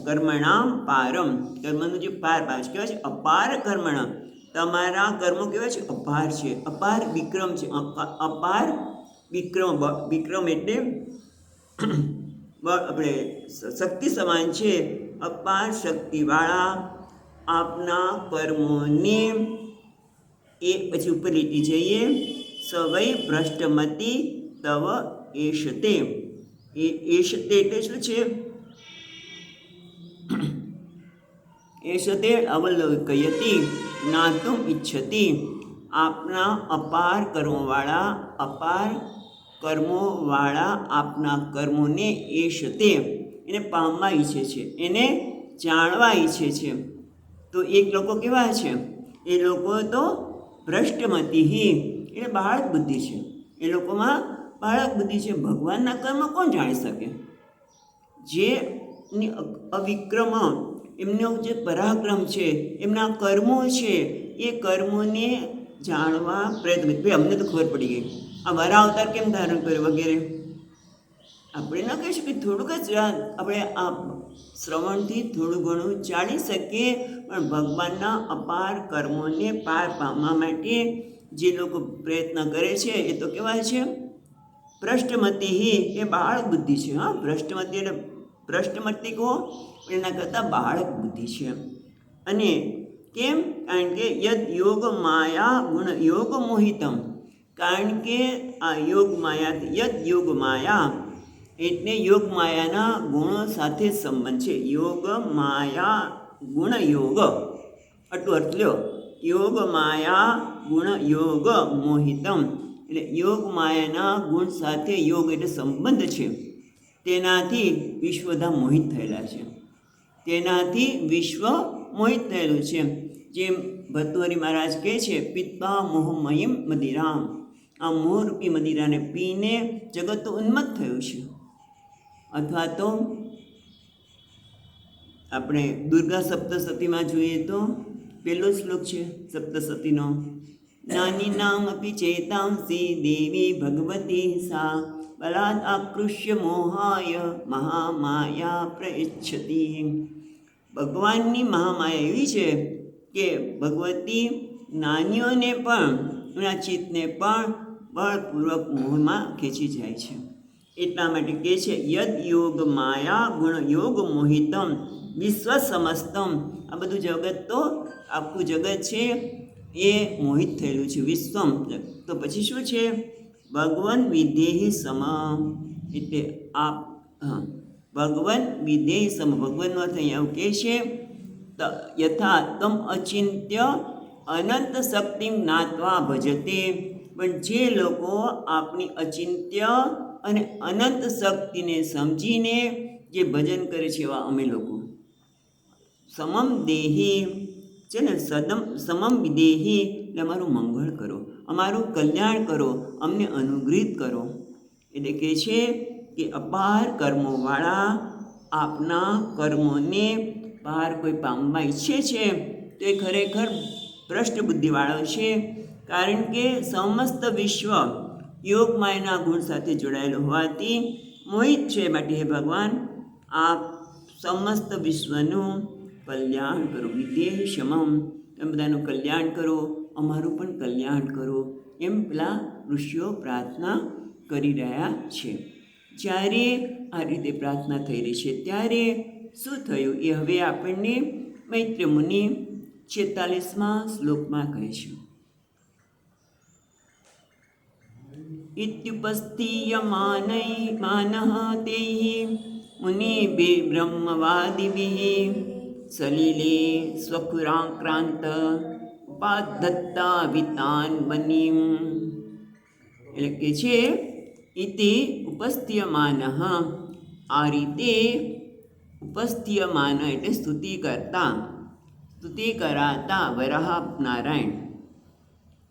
કર્મણામ પારમ, કર્મનું જે પાર છે કહેવાય છે અપાર કર્મણ. તમારા કર્મો કેવા છે? અપાર છે, અપાર વિક્રમ છે. અપાર વિક્રમ, વિક્રમ એટલે આપણે શક્તિ સમાન છે. અપાર શક્તિવાળા આપના કર્મોને એ પછી ઉપર લીટી જઈએ સવૈ ભ્રષ્ટમતિ તવ એષતે. એષતે એટલે શું છે? એષતે અવલોકયતિ જ્ઞાતુમ ઈચ્છતિ. આપના અપાર કર્મોવાળા આપના કર્મોને એષતે એને પામવા ઈચ્છે છે, એને જાણવા ઈચ્છે છે. તો એક લોકો કેવા છે? એ લોકો તો ભ્રષ્ટમતિ, એટલે બાળક બુદ્ધિ છે. એ લોકોમાં બાળક બુદ્ધિ છે. ભગવાનના કર્મ કોણ જાણી શકે? જે અવિક્રમ એમનો જે પરાક્રમ છે, એમના કર્મો છે, એ કર્મોને જાણવા પ્રયત્ન. ભાઈ અમને તો ખબર પડી ગઈ આ વરા અવતાર કેમ ધારણ કર્યો વગેરે. આપણે ન કહી શકીએ થોડુંક જ આપણે આ શ્રવણથી થોડું ઘણું જાણી શકીએ, પણ ભગવાનના અપાર કર્મોને પાર પામવા માટે જે લોકો પ્રયત્ન કરે છે એ તો કહેવાય છે ભ્રષ્ટમતિ, એ બાળક બુદ્ધિ છે. હા, ભ્રષ્ટમતિ એટલે ભ્રષ્ટમતિ કહો એના કરતાં બાળક બુદ્ધિ છે. અને કેમ? કારણ કે યદ યોગ માયા ગુણ યોગ મોહિતમ. કારણ કે આ યોગ માયા, યદ યોગ માયા એટલે યોગ માયાના ગુણો સાથે સંબંધ છે. યોગ માયા ગુણ યોગ, આટલું અર્થ લ્યો. યોગ માયા ગુણ યોગ મોહિતમ, એટલે યોગ માયાના ગુણ સાથે યોગ એટલે સંબંધ છે, તેનાથી વિશ્વ બધા મોહિત થયેલા છે, તેનાથી વિશ્વ મોહિત થયેલું છે. જેમ ભર્તૃહરિ મહારાજ કહે છે, પિત્વા મોહમયીમ મદિરામ, આ મોહરૂપી મદિરાને પીને જગત તો ઉન્મત્ત થયું છે. અથવા તો આપણે દુર્ગા સપ્તસતીમાં જોઈએ તો પહેલો શ્લોક છે સપ્તસતીનો, નાની નામ અપી ચેતાંસી દેવી ભગવતી સા બલાદ આકૃષ્ય મોહાય મહામાયા પ્રયચ્છતિ. ભગવાનની મહામાયા એવી છે કે ભગવતી નાનીઓને પણ એના ચિત્તને પણ બળપૂર્વક મોહમાં ખેંચી જાય છે. એટલા માટે કહે છે યદ યોગ માયા ગુણ યોગ મોહિતમ વિશ્વ સમસ્તમ. આ બધું જગત તો આખું જગત છે એ મોહિત થયેલું છે વિશ્વમ. તો પછી શું છે? ભગવન વિધેહી સમ, એટલે આ ભગવન વિધેહી સમ, ભગવાનનો અર્થ અહીંયા એવું કહે છે યથા તમ અચિંત્ય અનંત શક્તિ જ્ઞાત્વા ભજતે. પણ જે લોકો આપણી અચિંત્ય અને અનંત શક્તિને સમજીને જે ભજન કરે છે એવા અમે લોકો. સમમ દેહી છે ને, સમમ વિદેહી એટલે અમારું મંગળ કરો, અમારું કલ્યાણ કરો, અમને અનુગ્રહિત કરો. એટલે કહે છે કે અપાર કર્મોવાળા આપના કર્મોને પાર કોઈ પામવા ઈચ્છે છે તો એ ખરેખર ભ્રષ્ટ બુદ્ધિવાળો છે. કારણ કે સમસ્ત વિશ્વ યોગ માયાના ગુણ સાથે જોડાયેલો હોવાથી મોહિત છે. માટે હે ભગવાન, આપ સમસ્ત વિશ્વનું કલ્યાણ કરો. વિદેહ સમમ, તમે બધાનું કલ્યાણ કરો, અમારું પણ કલ્યાણ કરો, એમ પેલા ઋષિઓ પ્રાર્થના કરી રહ્યા છે. જ્યારે આ રીતે પ્રાર્થના થઈ રહી છે ત્યારે શું થયું એ હવે આપણને મૈત્રેય મુનિ 46મા શ્લોકમાં કહે છે. ઇત્યુપસ્થીયમાનઃ તૈઃ મુનિભિः બ્રહ્મવાદિભિः સલિલે સ્વખુરાક્રાંત ઉપાધત્તા વિતાન બનીમ. એટલે કે છે ઇતિ ઉપસ્થીયમાનઃ, આ રીતે ઉપસ્થીયમાન એટલે સ્તુતિ કરાતા વરાહ નારાયણ.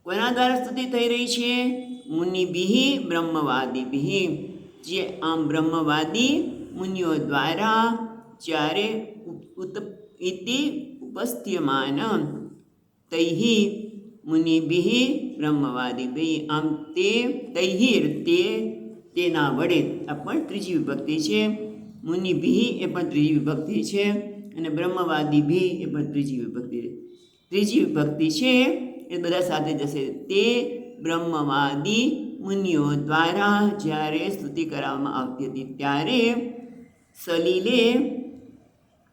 કોના દ્વારા સ્તુતિ થઈ રહી છે? મુનિભિઃ બ્રહ્મવાદિભિઃ, જે આમ બ્રહ્મવાદી મુનિઓ દ્વારા જ્યારે ઇતિ ઉપસ્થ્યમાન તૈઃ મુનિભિઃ બ્રહ્મવાદિભિઃ, આમ તે તૈઃ તે તેના વડે, આ પણ ત્રીજી વિભક્તિ છે. મુનિભિઃ એ પણ ત્રીજી વિભક્તિ છે અને બ્રહ્મવાદિભિઃ એ પણ ત્રીજી વિભક્તિ છે. એ બધા સાથે જશે. તે બ્રહ્મવાદી મુનિઓ દ્વારા જ્યારે સ્તુતિ કરવામાં આવતી હતી ત્યારે સલિલે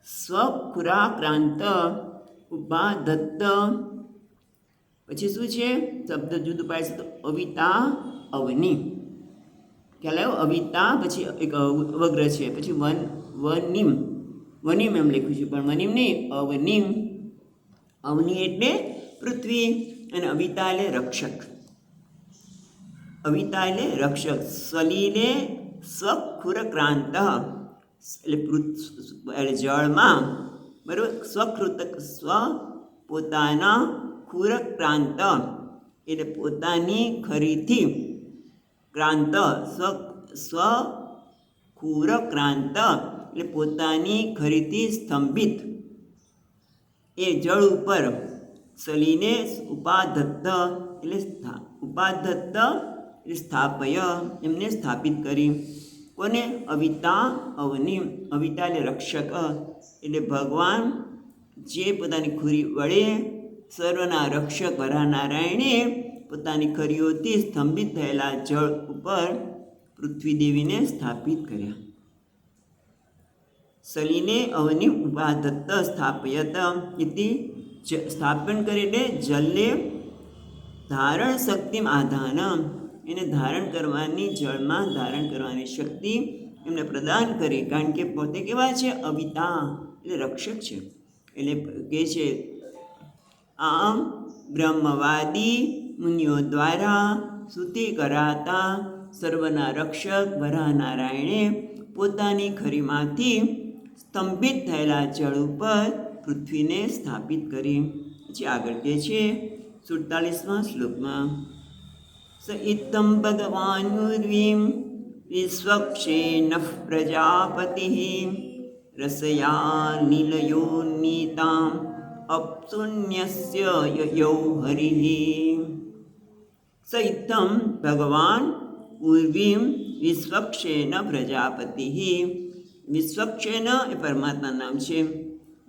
સ્વખુરાક્રાંત ઉપાધત્ત, પછી શું છે? શબ્દ જુદું પાડે છે તો અવિતા અવની, ખ્યાલ આવ્યો? અવિતા પછી એક અવગ્રહ છે, પછી વનિમ, વનિમ એમ લખ્યું છે પણ વનિમ નહીં, અવનિમ. અવની એટલે પૃથ્વી અને અવિતા એટલે રક્ષક. અવિતા એટલે રક્ષક. સલિલે સ્વખુરક્રાંત એટલે જળમાં, બરાબર, સ્વ પોતાના ખુરક્રાંત એટલે પોતાની ખરીથી, ક્રાંત સ્વ ખુરક્રાંત એટલે પોતાની ખરીથી સ્તંભિત એ જળ ઉપર. સલીને ઉપાધત્ત એટલે ઉપાધત્ત એટલે સ્થાપય, એમને સ્થાપિત કરી. કોને? અવિતા અવની, અવિતા એટલે રક્ષક. એટલે ભગવાન જે પોતાની ખુરી વડે સર્વના રક્ષક વરાહ નારાયણે પોતાની ખરીઓથી સ્તંભિત થયેલા જળ ઉપર પૃથ્વી દેવીને સ્થાપિત કર્યા. સલીને અવની ઉપાધત્ત સ્થાપયત ઇતિ, સ્થાપન કરી એટલે જલે ધારણ શક્તિ આધાન, એને ધારણ કરવાની, જળમાં ધારણ કરવાની શક્તિ એમને પ્રદાન કરી. કારણ કે પોતે કેવા છે? અવિતા એટલે રક્ષક છે. એટલે કહે છે આમ બ્રહ્મવાદી મુનિઓ દ્વારા સ્તુતિ કરાતા સર્વના રક્ષક વરાહનારાયણે પોતાની ખરીમાંથી સ્તંભિત થયેલા જળ ઉપર પૃથ્વીને સ્થાપિત કરી. જે આગળ કહે છે 47મા શ્લોકમાં, સ ઇત્થં ભગવાનુર્વીં વિશ્વક્ષેનઃ પ્રજાપતિઃ રસયા નિલયોન્નીતાં અપ્સુન્યસ્ય યયૌ હરિઃ. સ ઇત્થં ભગવાન ઉર્વીં વિશ્વક્ષેન પ્રજાપતિ. વિશ્વક્ષેન એ પરમાત્મા નામ છે.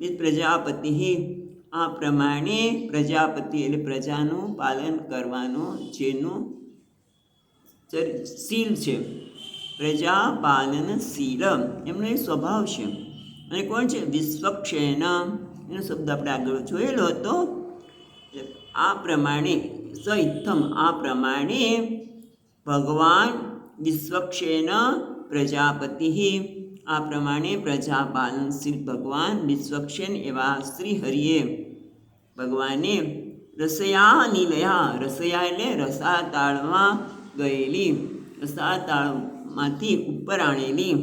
એ પ્રજાપતિ આ પ્રમાણે પ્રજાપતિ એટલે પ્રજાનું પાલન કરવાનું જેનું શીલ છે. પ્રજા પાલન શીલ એમનો એ સ્વભાવ છે. અને કોણ છે? વિશ્વક્ષેન એનો શબ્દ આપણે આગળ જોયેલો હતો. આ પ્રમાણે સ ઇત્થમ આ પ્રમાણે ભગવાન વિશ્વક્ષેન પ્રજાપતિ આ પ્રમાણે પ્રજાપાલનશીલ ભગવાન વિશ્વક્ષેન એવા શ્રી હરિએ ભગવાને રસયા નીલયા, રસયા એટલે રસાતાળમાં ગયેલી, રસાતાળમાંથી ઉપર આણેલી,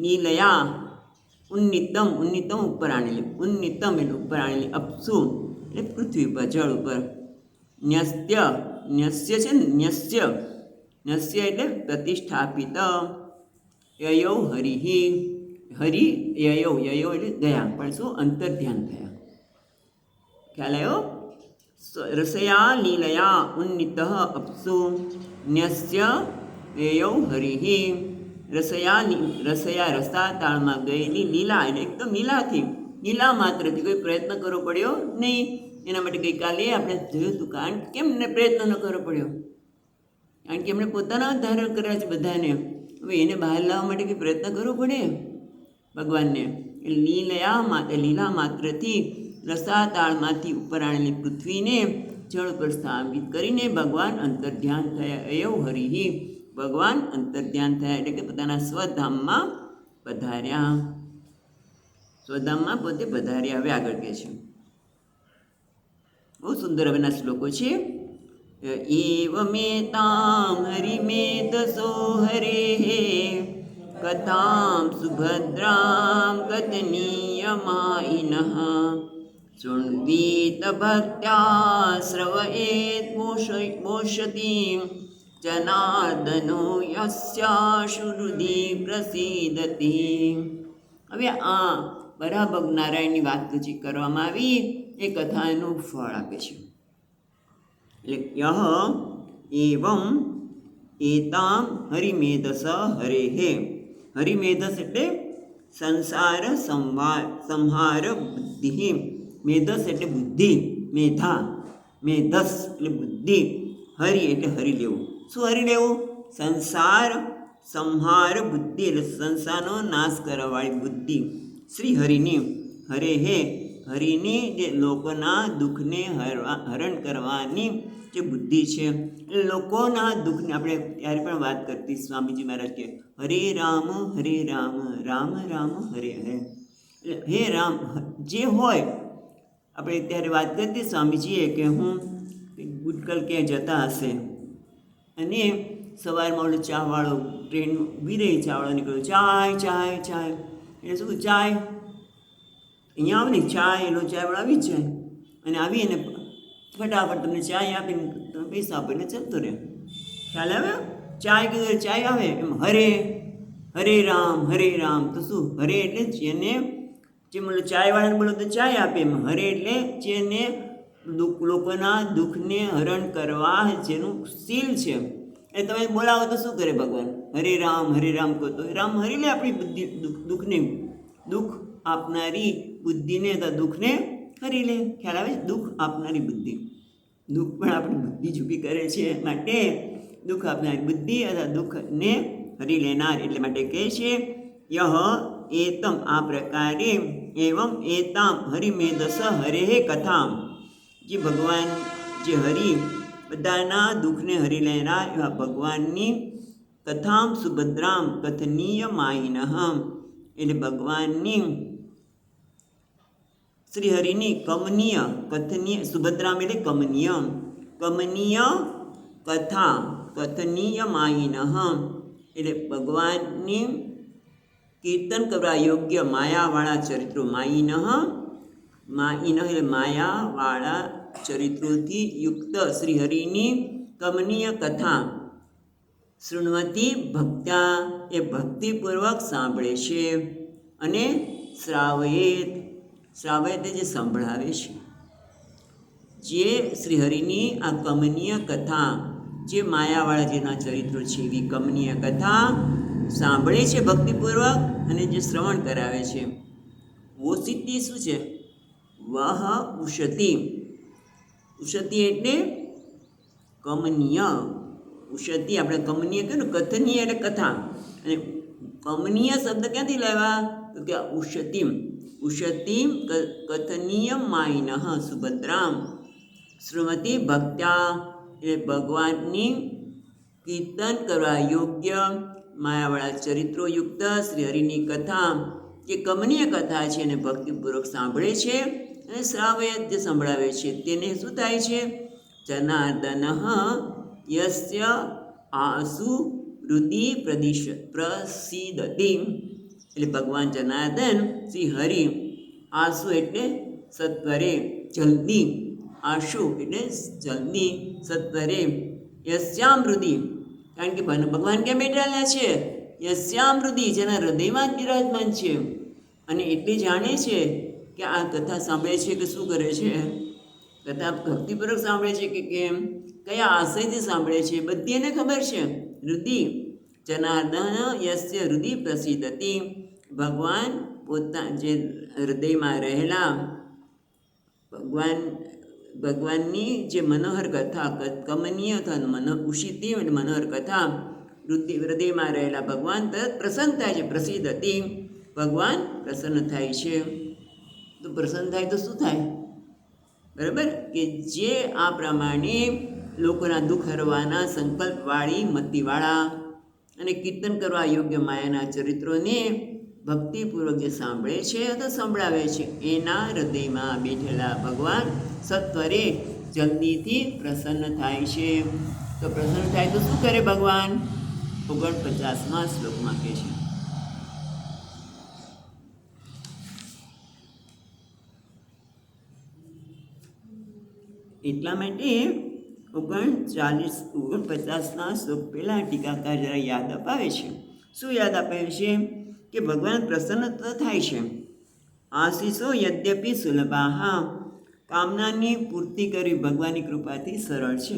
નીલયા ઉન્નીતમ, ઉન્નીતમ ઉપર આણેલી, ઉન્નીતમ એટલે ઉપર આણેલી, અપ્સુ એટલે પૃથ્વી પર જળ ઉપર, ન્યસ્ય, ન્યસ્ય છે ને, ન્યસ્ય, ન્યસ્ય એટલે પ્રતિષ્ઠાપિત, યયૌ હરિઃ, હરિ યયૌ, યયૌ એટલે ગયા, પણ શું અંતર્ધ્યાન થયા. ખ્યાલ આવ્યો? રસયા લીલયા ઉન્નીત અપ્સુ ન્યસ્ય યયૌ હરિઃ. રસયા રસાતાળમાં ગયેલી લીલા એટલે એકદમ લીલાથી, લીલા માત્રથી કોઈ પ્રયત્ન કરવો પડ્યો નહીં. એના માટે ગઈકાલે આપણે જોયું હતું. કારણ કેમ એમને પ્રયત્ન ન કરવો પડ્યો? કારણ કે એમણે પોતાના ધારણ કર્યા છે બધાને. હવે એને બહાર લાવવા માટે કંઈ પ્રયત્ન કરવો પડે ભગવાનને. લીલા માત્રથી રસાતાળમાંથી ઉપર આણેલી પૃથ્વીને જળ પર સ્થાપિત કરીને ભગવાન અંતર્ધ્યાન થયા. યયૌ હરિઃ, ભગવાન અંતર્ધ્યાન થયા એટલે કે પોતાના સ્વધામમાં પધાર્યા. સ્વધામમાં પોતે પધાર્યા. હવે આગળ કહે છે, બહુ સુંદર હવેના શ્લોકો છે. એવમેતાં હરિમેધસો હરેઃ કથાં સુભદ્રાં કથનીયમાયિનઃ શૃણ્વીત ભક્ત્યા શ્રવયેત મોષતીં જનાર્દનો યસ્યાશુ હૃદિ પ્રસીદતિ. હવે આ બરાબર નારાયણની વાત જે કરવામાં આવી એ કથાનું ફળ આપે છે. એટલે યહ એવં એતામ હરિમેધસ હરેઃ. હરિમેધસ એટલે સંસાર સંહાર બુદ્ધિ. મેધસ એટલે બુદ્ધિ, મેધા, મેધસ એટલે બુદ્ધિ, હરિ એટલે હરી લેવું. શું હરી લેવું? સંસાર સંહાર બુદ્ધિ એટલે સંસારનો નાશ કરવાવાળી બુદ્ધિ શ્રી હરિની. હરેઃ હરિની જે લોકોના દુઃખને હરણ કરવાની જે બુદ્ધિ છે. એટલે લોકોના દુઃખને આપણે ત્યારે પણ વાત કરતી સ્વામીજી મહારાજ કે હરે રામ રામ રામ હરે હરે. એટલે હે રામ જે હોય આપણે ત્યારે વાત કરતી સ્વામીજીએ કે હું ગુડકલ ક્યાંય જતા હશે અને સવારમાં ઓલો ચાવાળો ટ્રેન ઊભી રહી, ચાવાળો નીકળ્યો, ચાય ચાય ચાય એટલે શું ચાય અહીંયા આવે ને ચાય એનો ચાયવાળો આવી જ જાય અને આવીને ફટાફટ તમને ચાય આપીને તમે પૈસા આપીને ચાલતો રહે. ખ્યાલ આવે? ચાય કીધું ચાય આવે એમ હરે હરે રામ તો શું હરે એટલે જેને જે બોલો ચાયવાળાને બોલો તો ચાય આપે, એમ હરે એટલે જેને લોકોના દુઃખને હરણ કરવા જેનું શીલ છે. એ તમે બોલાવો તો શું કરે ભગવાન? હરે રામ કહો તો રામ હરી લે આપણી બુદ્ધિ, દુઃખને, દુઃખ આપનારી બુદ્ધિને તો દુઃખને હરી લે. ખ્યાલ આવે? દુઃખ આપનારી બુદ્ધિ, દુઃખ પણ આપણી બુદ્ધિ ઝૂકી કરે છે. માટે દુઃખ આપનારી બુદ્ધિ અથવા દુઃખને હરી લેનાર. એટલે માટે કહે છે યહ એતમ આ પ્રકારે એવમ એતામ હરિમેધસ હરેઃ કથામ. જે ભગવાન જે હરિ બધાના દુઃખને હરી લેનાર એવા ભગવાનની કથામ સુભદ્રામ કથનીયમાયિનઃ એટલે ભગવાનની શ્રીહરિની કમનીય કથનીય, સુભદ્રામ એટલે કમનીય, કમનીય કથા કથનીય માયિનઃ એટલે ભગવાનની કીર્તન કરવા યોગ્ય માયાવાળા ચરિત્રો, માયિનઃ માયિનઃ એટલે માયાવાળા ચરિત્રોથી યુક્ત શ્રીહરિની કમનીય કથા શૃણવતી ભક્ત્યા એ ભક્તિપૂર્વક સાંભળે છે અને શ્રાવયેત, શ્રાવયેત જે સંભળાવે છે. જે શ્રીહરિની આ કમનીય કથા, જે માયાવાળા જેના ચરિત્રો છે એવી કમનીય કથા સાંભળે છે ભક્તિપૂર્વક અને જે શ્રવણ કરાવે છે. ઓસિતી શું છે? વહ ઉષતિ, ઉષતિ એટલે કમનીય, ઉષતિ આપણે કમનીય કહ્યું ને, કથનીય એટલે કથા, અને કમનીય શબ્દ ક્યાંથી લાવ્યા? તો કે ઉષતિમ, ઉષતિમ કથનીય માયિનઃ સુભદ્રામ શ્રીમતી ભક્ત્યા એટલે ભગવાનની કીર્તન કરવા યોગ્ય માયાવાળા ચરિત્રો યુક્ત શ્રીહરિની કથા જે કમનીય કથા છે એને ભક્તિપૂર્વક સાંભળે છે અને શ્રાવય જે સંભળાવે છે તેને શું થાય છે? જનાર્દન યસ્ય આસુ હૃદિ પ્રસિદતિ એટલે ભગવાન જનાર્દન શ્રી હરિ, આસુ એટલે સત્વરે જલ્દી, આશુ એટલે જલ્દી, સત્વરે, યસ્યામ હૃદિ કારણ કે ભગવાન ક્યાં બેઠેલા છે? યસ્યામ હૃદિ જેના હૃદયમાં જ બિરાજમાન છે. અને એટલી જાણે છે કે આ કથા સાંભળે છે કે શું કરે છે? કથા ભક્તિપૂર્વક સાંભળે છે કે કેમ, કયા આશયથી સાંભળે છે, બધી એને ખબર છે. હૃદિ જનાર્દન યસ્ય હૃદિ પ્રસિદ્ધતિ ભગવાન પોતા જે હૃદયમાં રહેલા ભગવાનની જે મનોહર કથા, કમનીય અથવા ઉષિતિ એટલે મનોહર કથા હૃદયમાં રહેલા ભગવાન તરત પ્રસન્ન થાય છે. પ્રસિદ્ધતિ ભગવાન પ્રસન્ન થાય છે. તો પ્રસન્ન થાય તો શું થાય? બરાબર કે જે આ પ્રમાણે લોકોના દુઃખ હરવાના સંકલ્પવાળી મતિવાળા અને કીર્તન કરવા યોગ્ય માયાના ચરિત્રોને ભક્તિપૂર્વક જે સાંભળે છે અથવા સંભળાવે છે એના હૃદયમાં બેઠેલા ભગવાન સત્વરે જલ્દીથી પ્રસન્ન થાય છે. તો પ્રસન્ન થાય તો શું કરે ભગવાન? 49મા શ્લોકમાં કહે છે, એટલા માટે 49ના શ્લોક પહેલાં ટીકાકાર જરા યાદ અપાવે છે. શું યાદ અપાવે છે? કે ભગવાન પ્રસન્ન તો થાય છે. આશીષો યદ્યપી સુલભા કામનાની પૂર્તિ કરવી ભગવાનની કૃપાથી સરળ છે.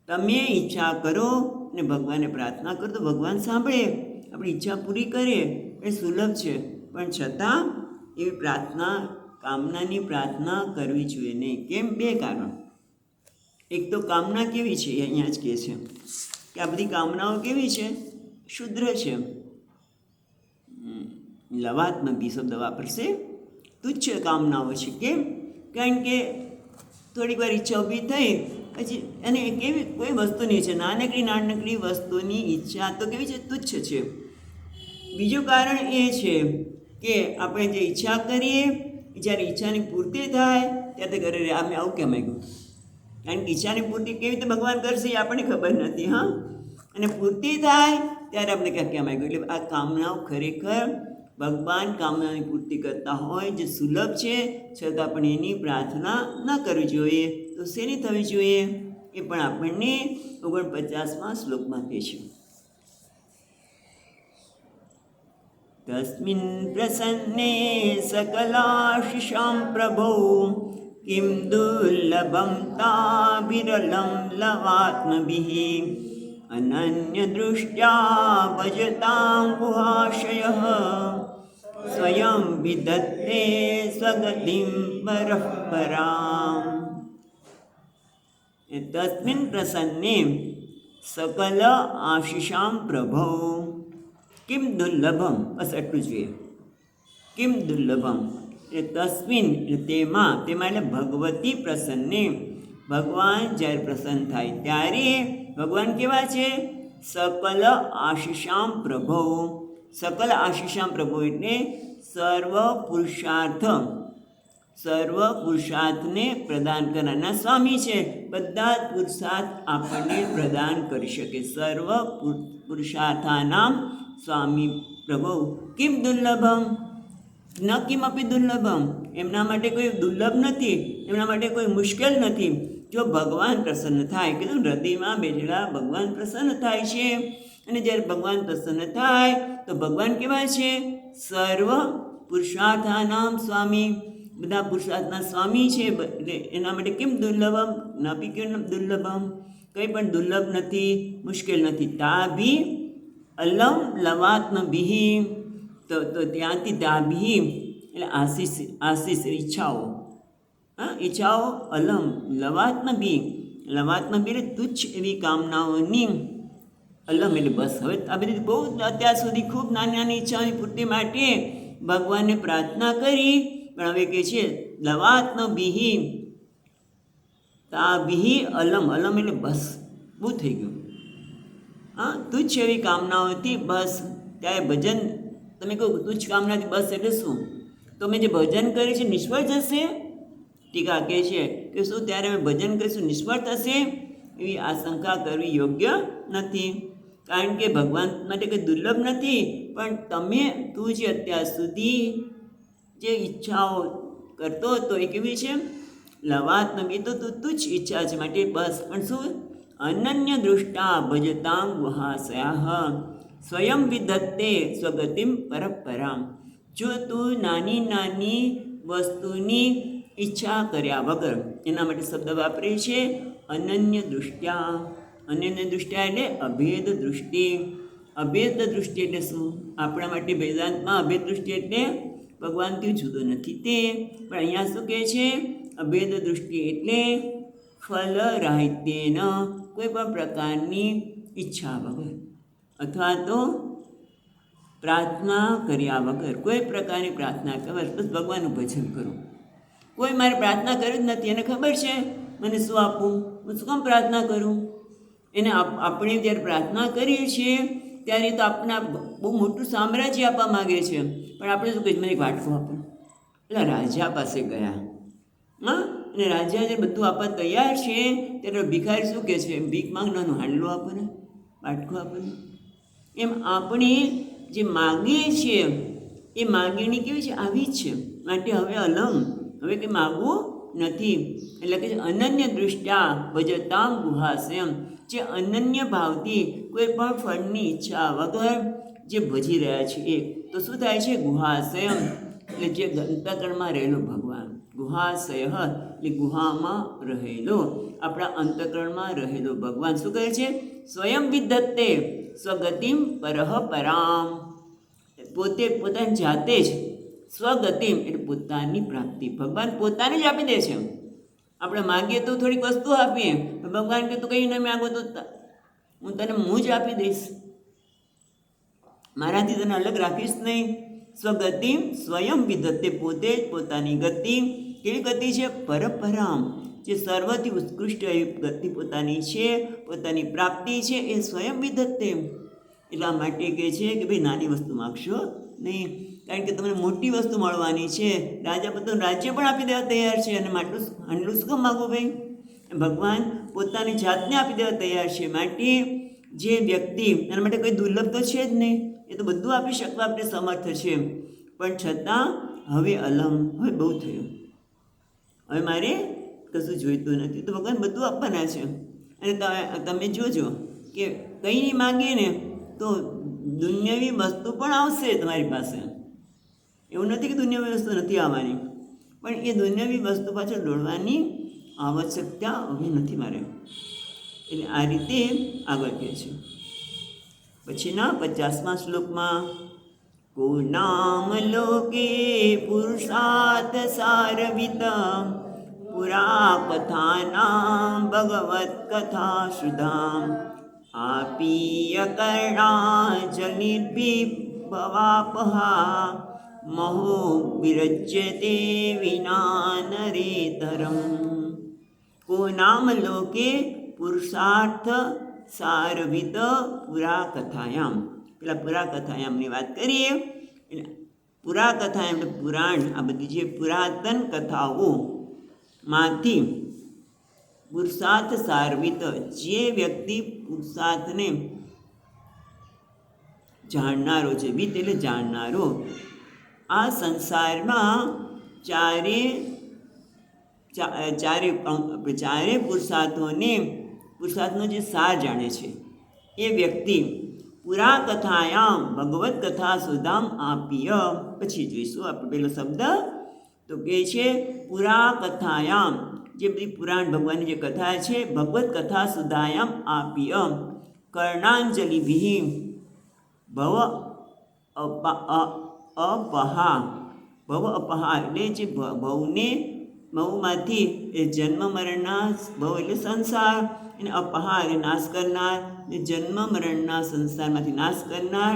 તમે ઈચ્છા કરો ને ભગવાનને પ્રાર્થના કરો તો ભગવાન સાંભળે, આપણી ઈચ્છા પૂરી કરે એ સુલભ છે. પણ છતાં એવી પ્રાર્થના, કામનાની પ્રાર્થના કરવી જોઈએ નહીં. કેમ? 2 કારણ. એક તો કામના કેવી છે? અહીંયા જ કહે છે કે આ બધી કામનાઓ કેવી છે? શુદ્ર છે. લવાત્મકી શબ્દ વાપરશે, તુચ્છ કામનાઓ છે. કેમ? કારણ કે થોડીક વાર ઈચ્છા ઊભી થઈ પછી, અને કેવી કોઈ વસ્તુની છે, નાનકડી વસ્તુની ઈચ્છા તો કેવી છે? તુચ્છ છે. બીજું કારણ એ છે કે આપણે જે ઈચ્છા કરીએ જ્યારે ઈચ્છાની પૂર્તિ થાય ત્યારે તે કરે અમે આવું કેમ આવ્યું? કારણ કે ઈચ્છાની પૂર્તિ કેવી રીતે ભગવાન કરશે એ આપણને ખબર નથી. હા, અને પૂર્તિ થાય ત્યારે આપણે ક્યાં કેમ આવ્યું? એટલે આ કામનાઓ ખરેખર ભગવાન કામનાની પૂર્તિ કરતા હોય જે સુલભ છે, છતાં પણ એની પ્રાર્થના ન કરવી જોઈએ. તો શેની થવી જોઈએ? એ પણ આપણને 49મા શ્લોકમાં કહે છે. તસ્મિન પ્રસન્ને સકલાશિષાં પ્રભો કિમ દુર્લભમ તાવિરલમ લવાત્મભિઃ અનન્ય દૃષ્ટ્યા ભજતાં ગુહાશયઃ સ્વયં વિદત્તે સ્વગતિં પરઃ પરામ. તસ્મિન પ્રસન્ને સકલ આશિષાં પ્રભો કિમ દુર્લભમ, બસ એટલું જોઈએ. કિમ દુર્લભમ એટલે તસ્મિન એટલે તેમાં એટલે ભગવતી પ્રસન્ને ભગવાન જ્યારે પ્રસન્ન થાય ત્યારે ભગવાન કેવા છે? સકલ આશિષાં પ્રભો. સકલ આશિષાં પ્રભો એટલે સર્વ પુરુષાર્થ સર્વ પુરુષાર્થને પ્રદાન કરનારના સ્વામી છે. બધા જ પુરુષાર્થ આપણને પ્રદાન કરી શકે. સર્વ પુરુષાર્થાનામ સ્વામી પ્રભુ કિમ દુર્લભમ ન કિમપી દુર્લભમ. એમના માટે કોઈ દુર્લભ નથી, એમના માટે કોઈ મુશ્કેલ નથી. જો ભગવાન પ્રસન્ન થાય, કીધું હૃદયમાં બેઠેલા ભગવાન પ્રસન્ન થાય છે. અને જ્યારે ભગવાન પ્રસન્ન થાય તો ભગવાન કેવા છે? સર્વ પુરુષાર્થાનામ સ્વામી, બધા પુરુષાર્થના સ્વામી છે. એટલે એના માટે કેમ દુર્લભમ નાપી કેમ દુર્લભમ, કંઈ પણ દુર્લભ નથી, મુશ્કેલ નથી. તાભી અલમ લવાત્મ બિહી, તો ત્યાંથી તાભી એટલે આશીષ ઈચ્છાઓ, ઈચ્છાઓ અલમ લવાત્મ બી, લવાત્મ બી એટલે તુચ્છ એવી કામનાઓની અલમ એટલે બસ. હવે આ બધી બહુ અત્યાર સુધી ખૂબ નાની નાની ઈચ્છાઓની પૂર્તિ માટે ભગવાનને પ્રાર્થના કરી, પણ હવે કે છે લવાત્મ બિહી તાભી અલમ, અલમ એટલે બસ, બહુ થઈ ગયું. તુચ્છ એવી કામનાઓથી બસ. ત્યારે ભજન તમે કહો તુચ્છ કામનાથી બસ એટલે શું? તો મેં જે ભજન કર્યું છે નિષ્ફળ જશે? ટીકા કહે છે કે શું ત્યારે અમે ભજન કરીશું નિષ્ફળ થશે? એવી આશંકા કરવી યોગ્ય નથી. કારણ કે ભગવાન માટે કંઈ દુર્લભ નથી. પણ તું જે અત્યાર સુધી જે ઈચ્છાઓ કરતો હતો એ કેવી છે? લવાત્મ એ તો તુચ્છ ઈચ્છા છે માટે બસ. પણ શું? અનન્ય દૃષ્ટા ભજતામ ગુહાશયા સ્વયં વિધત્તે સ્વગતિમ પરપરામ. જો તું નાની નાની વસ્તુની ઈચ્છા કર્યા વગર, એના માટે શબ્દ વાપરે છે અનન્ય દૃષ્ટ્યા. અનન્ય દૃષ્ટ્યા એટલે અભેદ દૃષ્ટિ. અભેદ દૃષ્ટિ એટલે શું? આપણા માટે વેદાંતમાં અભેદ દૃષ્ટિ એટલે ભગવાનથી જુદો નથી તે. પણ અહીંયા શું કહે છે? અભેદ દૃષ્ટિ એટલે ફલ રાહિત્યેન, કોઈ પણ પ્રકારની ઈચ્છા વગર અથવા તો પ્રાર્થના કર્યા વગર, કોઈ પ્રકારની પ્રાર્થના વગર બસ ભગવાનનું ભજન કરું. કોઈ મારે પ્રાર્થના કરી જ નથી, એને ખબર છે મને શું આપવું, હું શું કામ પ્રાર્થના કરું? એને આપણે જ્યારે પ્રાર્થના કરીએ છીએ ત્યારે તો આપણા બહુ મોટું સામ્રાજ્ય આપવા માગે છે. પણ આપણે શું કહીએ? મને એક વાટકો આપો. એટલે રાજા પાસે ગયા, અને રાજા જે બધું આપવા તૈયાર છે ત્યારે ભિખારી શું કહે છે? ભીખ માંગવાનું હાંડલો આપો ને, વાટકો આપો ને. એમ આપણે જે માગીએ છીએ એ માગણી કેવી છે? આવી જ છે. માટે હવે અલમ, હવે કંઈ માગવું નથી. એટલે કે અનન્ય દૃષ્ટ્યા ભજતામ ગુહાશયમ, જે અનન્ય ભાવથી કોઈ પણ ફળની ઈચ્છા વગર જે ભજી રહ્યા છે એ તો શું થાય છે? ગુહાશયમ એટલે જે અંતઃકરણમાં રહેલો ભગવાન. ગુહાશય એટલે ગુહામાં રહેલો, આપણા અંતઃકરણમાં રહેલો ભગવાન શું કહે છે? સ્વયં વિધત્તે સ્વગતિમ પરહ પરામ. પોતે પોતાની જાતે જ સ્વગતિમ એટલે પોતાની પ્રાપ્તિ ભગવાન પોતાને જ આપી દે છે. આપણે માગીએ તો થોડીક વસ્તુ આપીએ, ભગવાન કે તું કંઈ ન માગો તો હું તને જ આપી દઈશ, મારાથી તને અલગ રાખીશ નહીં. સ્વગતિમ સ્વયં વિધત્તે, પોતે જ પોતાની ગતિ. કેવી ગતિ છે? પરપરામ, જે સર્વથી ઉત્કૃષ્ટ એવી ગતિ પોતાની છે, પોતાની પ્રાપ્તિ છે એ સ્વયં વિધત્તે. એટલા માટે કહે છે કે ભાઈ નાની વસ્તુ માગશો નહીં, કારણ કે તમને મોટી વસ્તુ મળવાની છે. રાજા પોતાનું રાજ્ય પણ આપી દેવા તૈયાર છે, અને માટલું હાંડલું શું કામ માગવું ભાઈ? ભગવાન પોતાની જાતને આપી દેવા તૈયાર છે. માટે જે વ્યક્તિ, એના માટે કોઈ દુર્લભ તો છે જ નહીં, એ તો બધું આપી શકવા આપણે સમર્થ છે. પણ છતાં હવે અલમ, હવે બહુ થયું, હવે મારે કશું જોઈતું નથી. તો ભગવાન બધું આપવાના છે. અને તમે જોજો કે કંઈ નહીં માગીએ ને તો દુનિયાવી વસ્તુ પણ આવશે તમારી પાસે. એવું નથી કે દુનિયાવી વસ્તુ નથી આવવાની, પણ એ દુનિયાવી વસ્તુ પાછળ દોડવાની આવશ્યકતા હવે નથી મારે. એટલે આ રીતે આગળ કહે છે. પછીના 50મા શ્લોકમાં કો નામ લોકે પુરુષાર્થ સારવિત પુરા કથાનામ ભગવત કથા સુધામ આપીય કર્ણાજલિર્ભિભવાપહા મહો વિરજ્યતે વિના નરેતરમ. કો નામ લોકે પુરુષાર્થ સારવિત પુરા કથાયામ. પેલા પુરા કથાયામની વાત કરીએ. એટલે પુરાકથા એટલે પુરાણ, આ બધી જે પુરાતન કથાઓમાંથી પુરુષાર્થ સાર્વિત, જે વ્યક્તિ પુરુષાર્થને જાણનારો છે, વિત એટલે જાણનારો, આ સંસારમાં ચારે પુરુષાર્થનો જે સાર જાણે છે એ વ્યક્તિ પુરા કથાયામ ભગવત કથા સુધામ આપીય. પછી જોઈશું આપણે પેલો શબ્દ તો કહે છે પુરા કથાયામ, જે બધી પુરાણ ભગવાનની જે કથા છે, ભગવત કથા સુધાયામ આપીય કર્ણાંજલિભિ ભવ અપહા એટલે જે ભવમાંથી એ જન્મ મરણના, ભવ એટલે સંસાર, એને અપહા એટલે નાશ કરનાર, ને જન્મ મરણના સંસારમાંથી નાશ કરનાર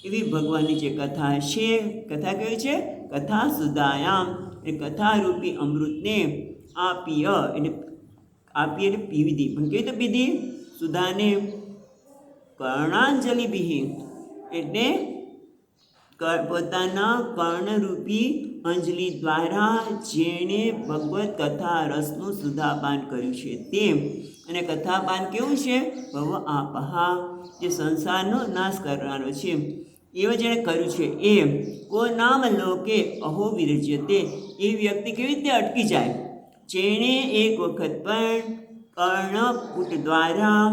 એવી ભગવાનની જે કથા છે, કથા કેવી છે? કથા સુધાયામ એ કથારૂપી અમૃતને આપીય એટલે પીવી દી. પણ કેવી રીતે પીધી? સુધાને કર્ણાંજલિભિ એટલે પોતાના કર્ણરૂપી અંજલિ દ્વારા જેણે ભગવત કથા રસનું સુધાપાન કર્યું છે તે. અને કથાપાન કેવું છે? ભવ આપહા, જે સંસારનો નાશ કરવાનો છે એવું જેણે કર્યું છે એ. કો નામ લોકે અહો વિરજ્યતે, એ વ્યક્તિ કેવી રીતે અટકી જાય? જેણે એક વખત પણ કર્ણપુટ દ્વારા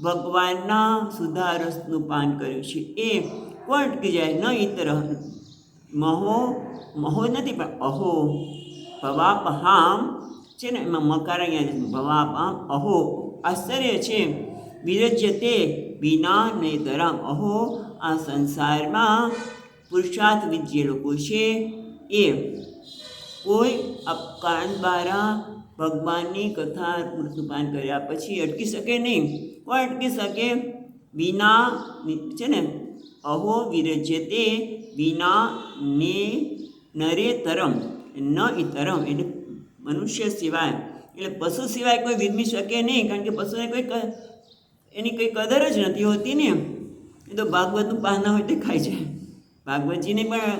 ભગવાનના સુધારસનું પાન કર્યું છે એ કોણ અટકી જાય? ન ઇતર મહો નથી પણ અહો ભવાપહામ છે ને, એમાં મકાર અહીંયા ભવાપહામ અહો આશ્ચર્ય છે. વિરજ્યતે વિના નેતરામ, અહો આ સંસારમાં પુરુષાર્થવિદ જે લોકો છે એ કોઈ કારણ દ્વારા ભગવાનની કથા મૃત્યુપાન કર્યા પછી અટકી શકે નહીં. કોણ અટકી શકે? વિના છે ને, અહો વિરજ્યતે વિના ને નરેતરમ, ન ઇતરમ એટલે મનુષ્ય સિવાય, એટલે પશુ સિવાય કોઈ વિરમી શકે નહીં. કારણ કે પશુને એની કંઈ કદર જ નથી હોતી ને. એ તો ભાગવતનું પાન ના હોય તે ખાય છે, ભાગવતજીને પણ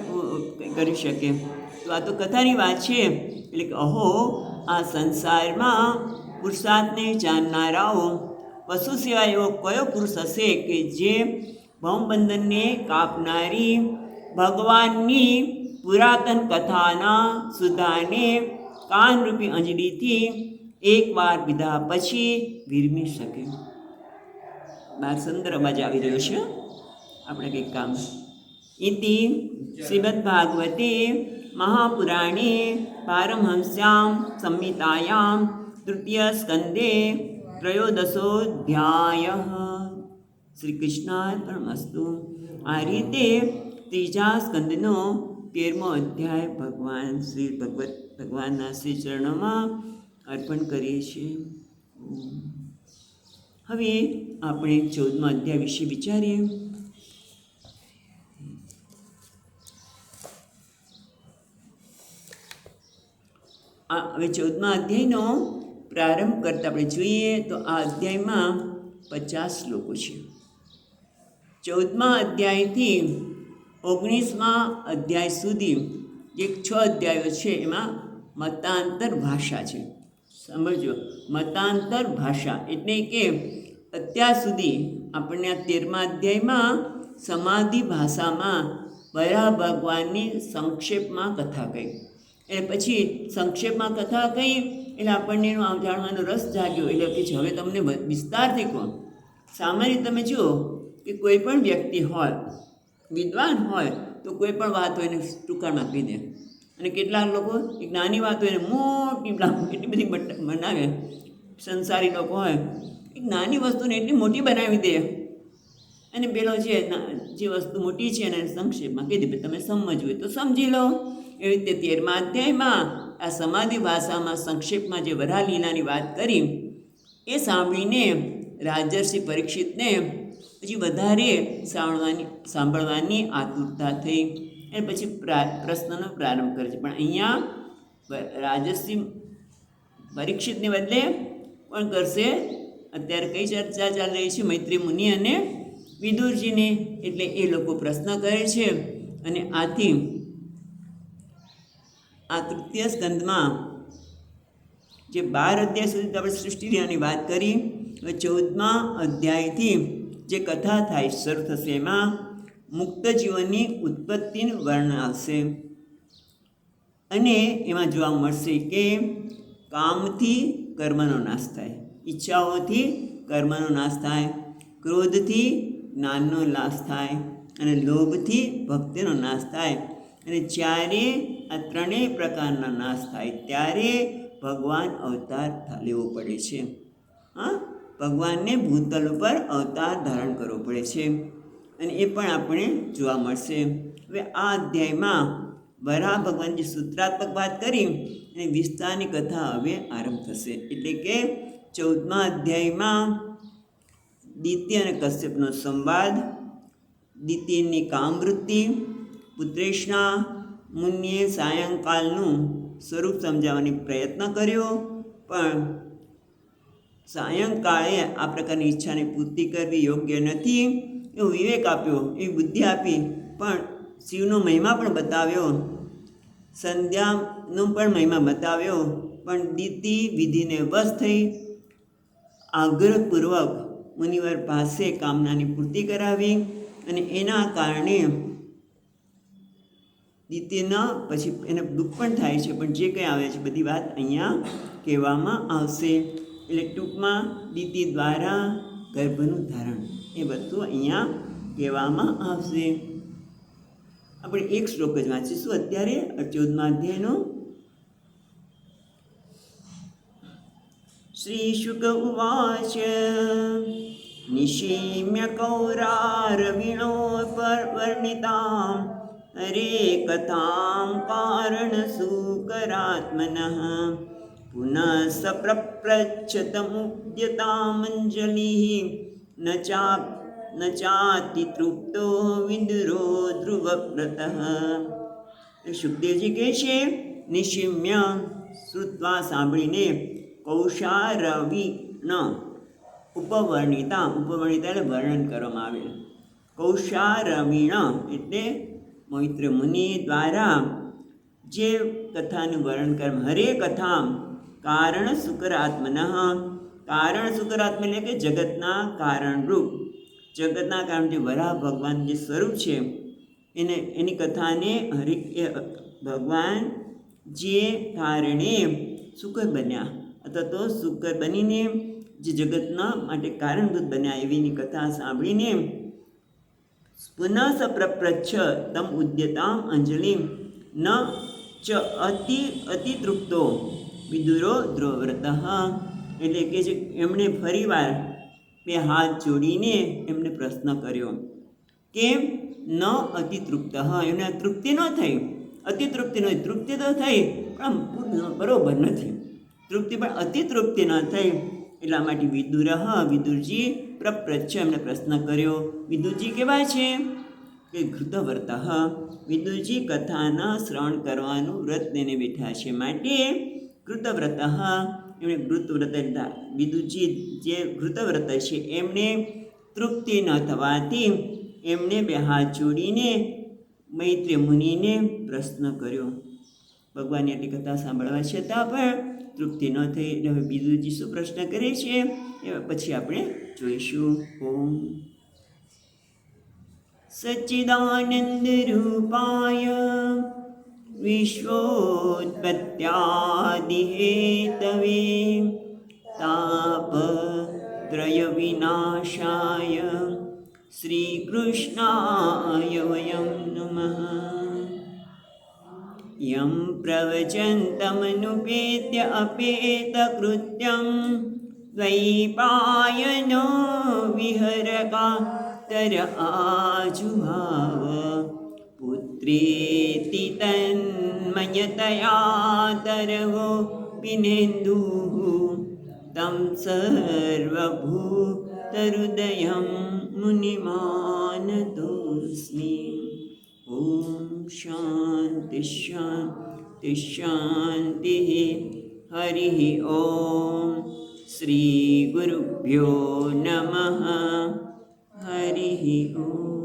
કંઈ કરી શકે. તો આ તો કથાની વાત છે. એટલે કે અહો આ સંસારમાં પુરુષાર્થને જાણનારાઓ પશુ સિવાય એવો કયો પુરુષ હશે કે જે ભવબંધનને કાપનારી ભગવાનની પુરાતન કથાના સુધાને કાનરૂપી અંજલિથી એકવાર પીધા પછી વિરમી શકે. બાર સુંદર અવાજ આવી રહ્યો છે, આપણે કંઈક કામ. ઇતિ શ્રીમદ્ભાગવતે મહાપુરાણે પારમહંસ્યામ સંહિતાયામ તૃતીય સ્કંદે ત્રયોદશોધ્યાય. શ્રી કૃષ્ણાર્પણમસ્તુ. આ રીતે ત્રીજા સ્કંદનો 13મો અધ્યાય ભગવાનના શ્રી ચરણોમાં અર્પણ કરીએ છીએ. હવે આપણે 14મો અધ્યાય વિશે વિચારીએ. હવે 14મા અધ્યાયનો પ્રારંભ કરતાં આપણે જોઈએ તો આ અધ્યાયમાં 50 શ્લોકો છે. 14મા અધ્યાયથી 19મા અધ્યાય સુધી જે 6 અધ્યાયો છે એમાં મતાંતર ભાષા છે. સમજો, મતાંતર ભાષા એટલે કે અત્યાર સુધી આપણને આ 13મા અધ્યાયમાં સમાધિ ભાષામાં વરાહ ભગવાનની સંક્ષેપમાં કથા કહી. એટલે પછી સંક્ષેપમાં કથા કહી એટલે આપણને એનો જાણવાનો રસ જાગ્યો. એટલે કે હવે તમને વિસ્તારથી કહો. સામાન્ય તમે જુઓ કે કોઈ પણ વ્યક્તિ હોય, વિદ્વાન હોય તો કોઈ પણ વાત હોય એને ટૂંકાણમાં કહી દે. અને કેટલાક લોકો એક નાની વાત હોય એને મોટી એટલી બધી બનાવે. સંસારી લોકો હોય એક નાની વસ્તુને એટલી મોટી બનાવી દે અને પેલો જે વસ્તુ મોટી છે એને સંક્ષેપમાં કહી દે, તમે સમજવું હોય તો સમજી લો. એવી રીતે 13મા અધ્યાયમાં આ સમાધિ ભાષામાં સંક્ષેપમાં જે વરાહ લીલાની વાત કરી એ સાંભળીને રાજર્ષિ પરીક્ષિતને પછી વધારે સાંભળવાની આતુરતા થઈ. અને પછી પ્રશ્નનો પ્રારંભ કરે છે. પણ અહીંયા રાજર્ષિ પરીક્ષિતને બદલે પણ કરશે. અત્યારે કઈ ચર્ચા ચાલી રહી છે? મૈત્રી મુનિ અને વિદુરજીને. એટલે એ લોકો પ્રશ્ન કરે છે અને આથી આ તૃતીય સ્કંદમાં જે 12 અધ્યાય સુધી આપણે સૃષ્ટિની વાત કરી, હવે 14મા અધ્યાયથી જે કથા થાય શરૂ થશે એમાં મુક્ત જીવનની ઉત્પત્તિનું વર્ણન આવશે. અને એમાં જોવા મળશે કે કામથી કર્મનો નાશ થાય, ઈચ્છાઓથી કર્મનો નાશ થાય, ક્રોધથી જ્ઞાનનો નાશ થાય અને લોભથી ભક્તિનો નાશ થાય. અને જ્યારે આ ત્રણેય પ્રકારના નાશ થાય ત્યારે ભગવાન અવતાર લેવો પડે છે. ભગવાનને ભૂતલ ઉપર અવતાર ધારણ કરવો પડે છે અને એ પણ આપણે જોવા મળશે. હવે આ અધ્યાયમાં વરાહ ભગવાન જે સૂત્રાત્મક વાત કરી અને વિસ્તારની કથા હવે આરંભ થશે. એટલે કે 14મા અધ્યાયમાં દિત્ય અને કશ્યપનો સંવાદ, દિત્યની કામવૃત્તિ, પુત્રેશના મુનિએ સાયંકાલનું સ્વરૂપ સમજાવવાનો પ્રયત્ન કર્યો, પણ સાયંકાળે આ પ્રકારની ઈચ્છાની પૂર્તિ કરવી યોગ્ય નથી એવો વિવેક આપ્યો, એવી બુદ્ધિ આપી, પણ શિવનો મહિમા પણ બતાવ્યો, સંધ્યાનો પણ મહિમા બતાવ્યો. પણ દિતિ વિધિને વશ થઈ આગ્રહપૂર્વક મુનિવર પાસે કામનાની પૂર્તિ કરાવી અને એના કારણે દિત્યના પછી એને દુઃખ પણ થાય છે. પણ જે કંઈ આવે છે બધી વાત અહીંયા કહેવામાં આવશે. એટલે ટૂંકમાં દિતિ દ્વારા ગર્ભનું ધારણ એ બધું અહીંયા કહેવામાં આવશે. આપણે એક શ્લોક જ વાંચીશું અત્યારે 14મા અધ્યાયનો. શ્રી શુક ઉવાચ નિશીમ્ય કૌરારવિણો વર્ણિતાં હરે કથાં કારણ સુકરાત્મનઃ પુનઃ સપ્રપ્રચ્છતમુદ્યતામંજલિ ન ચાતિ તૃપ્તો વિદુરો ધ્રુવવ્રતઃ. શુકદેવજી કહે છે, નિશિમ્ય શ્રુત્વા સાંભળીને કૌશારવિણ ઉપવર્ણિતા એટલે વર્ણન કરવામાં આવેલ. કૌશારવિણ એટલે મૈત્ર મુનિ દ્વારા જે કથાનું વર્ણન કરવામાં, હરે કથા કારણ સુકરાત્મનઃ, કારણ સુકરાત્મ એટલે કે જગતના કારણરૂપ, જગતના કારણ જે વરાહ ભગવાન જે સ્વરૂપ છે એની કથાને હરિ ભગવાન જે કારણે શુકર બન્યા અથવા તો શુકર બનીને જે જગતના માટે કારણભૂત બન્યા એવીની કથા સાંભળીને પુનઃ સપ્રપ્રચ્છ તમ ઉદ્યતામ અંજલિ ન ચ અતિતૃપ્તો વિદુરો ધ્રુવવ્રત. એટલે કે જે એમણે ફરીવાર બે હાથ જોડીને એમને પ્રશ્ન કર્યો કેમ ન અતિતૃપ્ત, એમને તૃપ્તિ ન થઈ, અતિતૃપ્તિ ન, તૃપ્તિ તો થઈ પણ બરોબર નથી, તૃપ્તિ પણ અતિતૃપ્તિ ન થઈ. એટલા માટે વિદુરજી પ્રપ્રચ્છ એમને પ્રશ્ન કર્યો. વિદુરજી કેવા છે કે ઘૃતવ્રત, વિદુરજી કથાના શ્રવણ કરવાનું વ્રત લઈને બેઠા છે માટે ઘૃતવ્રત. એમણે ઘૃતવ્રત વિદુરજી જે ઘૃતવ્રત છે એમને તૃપ્તિ ન થવાથી એમણે બે હાથ જોડીને મૈત્રી મુનિને પ્રશ્ન કર્યો. ભગવાનની આટલી કથા સાંભળવા છતાં પણ તૃપ્તિ ન થઈ. એટલે હવે વિદુરજી શું પ્રશ્ન કરે છે એ પછી આપણે જોઈશું. ઓમ સચ્ચિદાનંદ રૂપાય વિશ્વોત્પત્યાદિહેતવે તાપત્રય વિનાશાય શ્રી કૃષ્ણાય વયં નમઃ. યં પ્રવચन्तમનુપેત્ય અપેતકૃત્યં દ્વૈપાયનો વિહરકાતર આજુહાવ પુત્રેતિ તન્મયતયા તરવો વિનેન્દુઃ तं સર્વભૂતહૃદયં મુનિમાનતોऽસ્મિ. ઓમ શાંતિ શાંતિ શાંતિ. હરિ ઓમ. શ્રી ગુરુભ્યો નમઃ. હરિ ઓમ.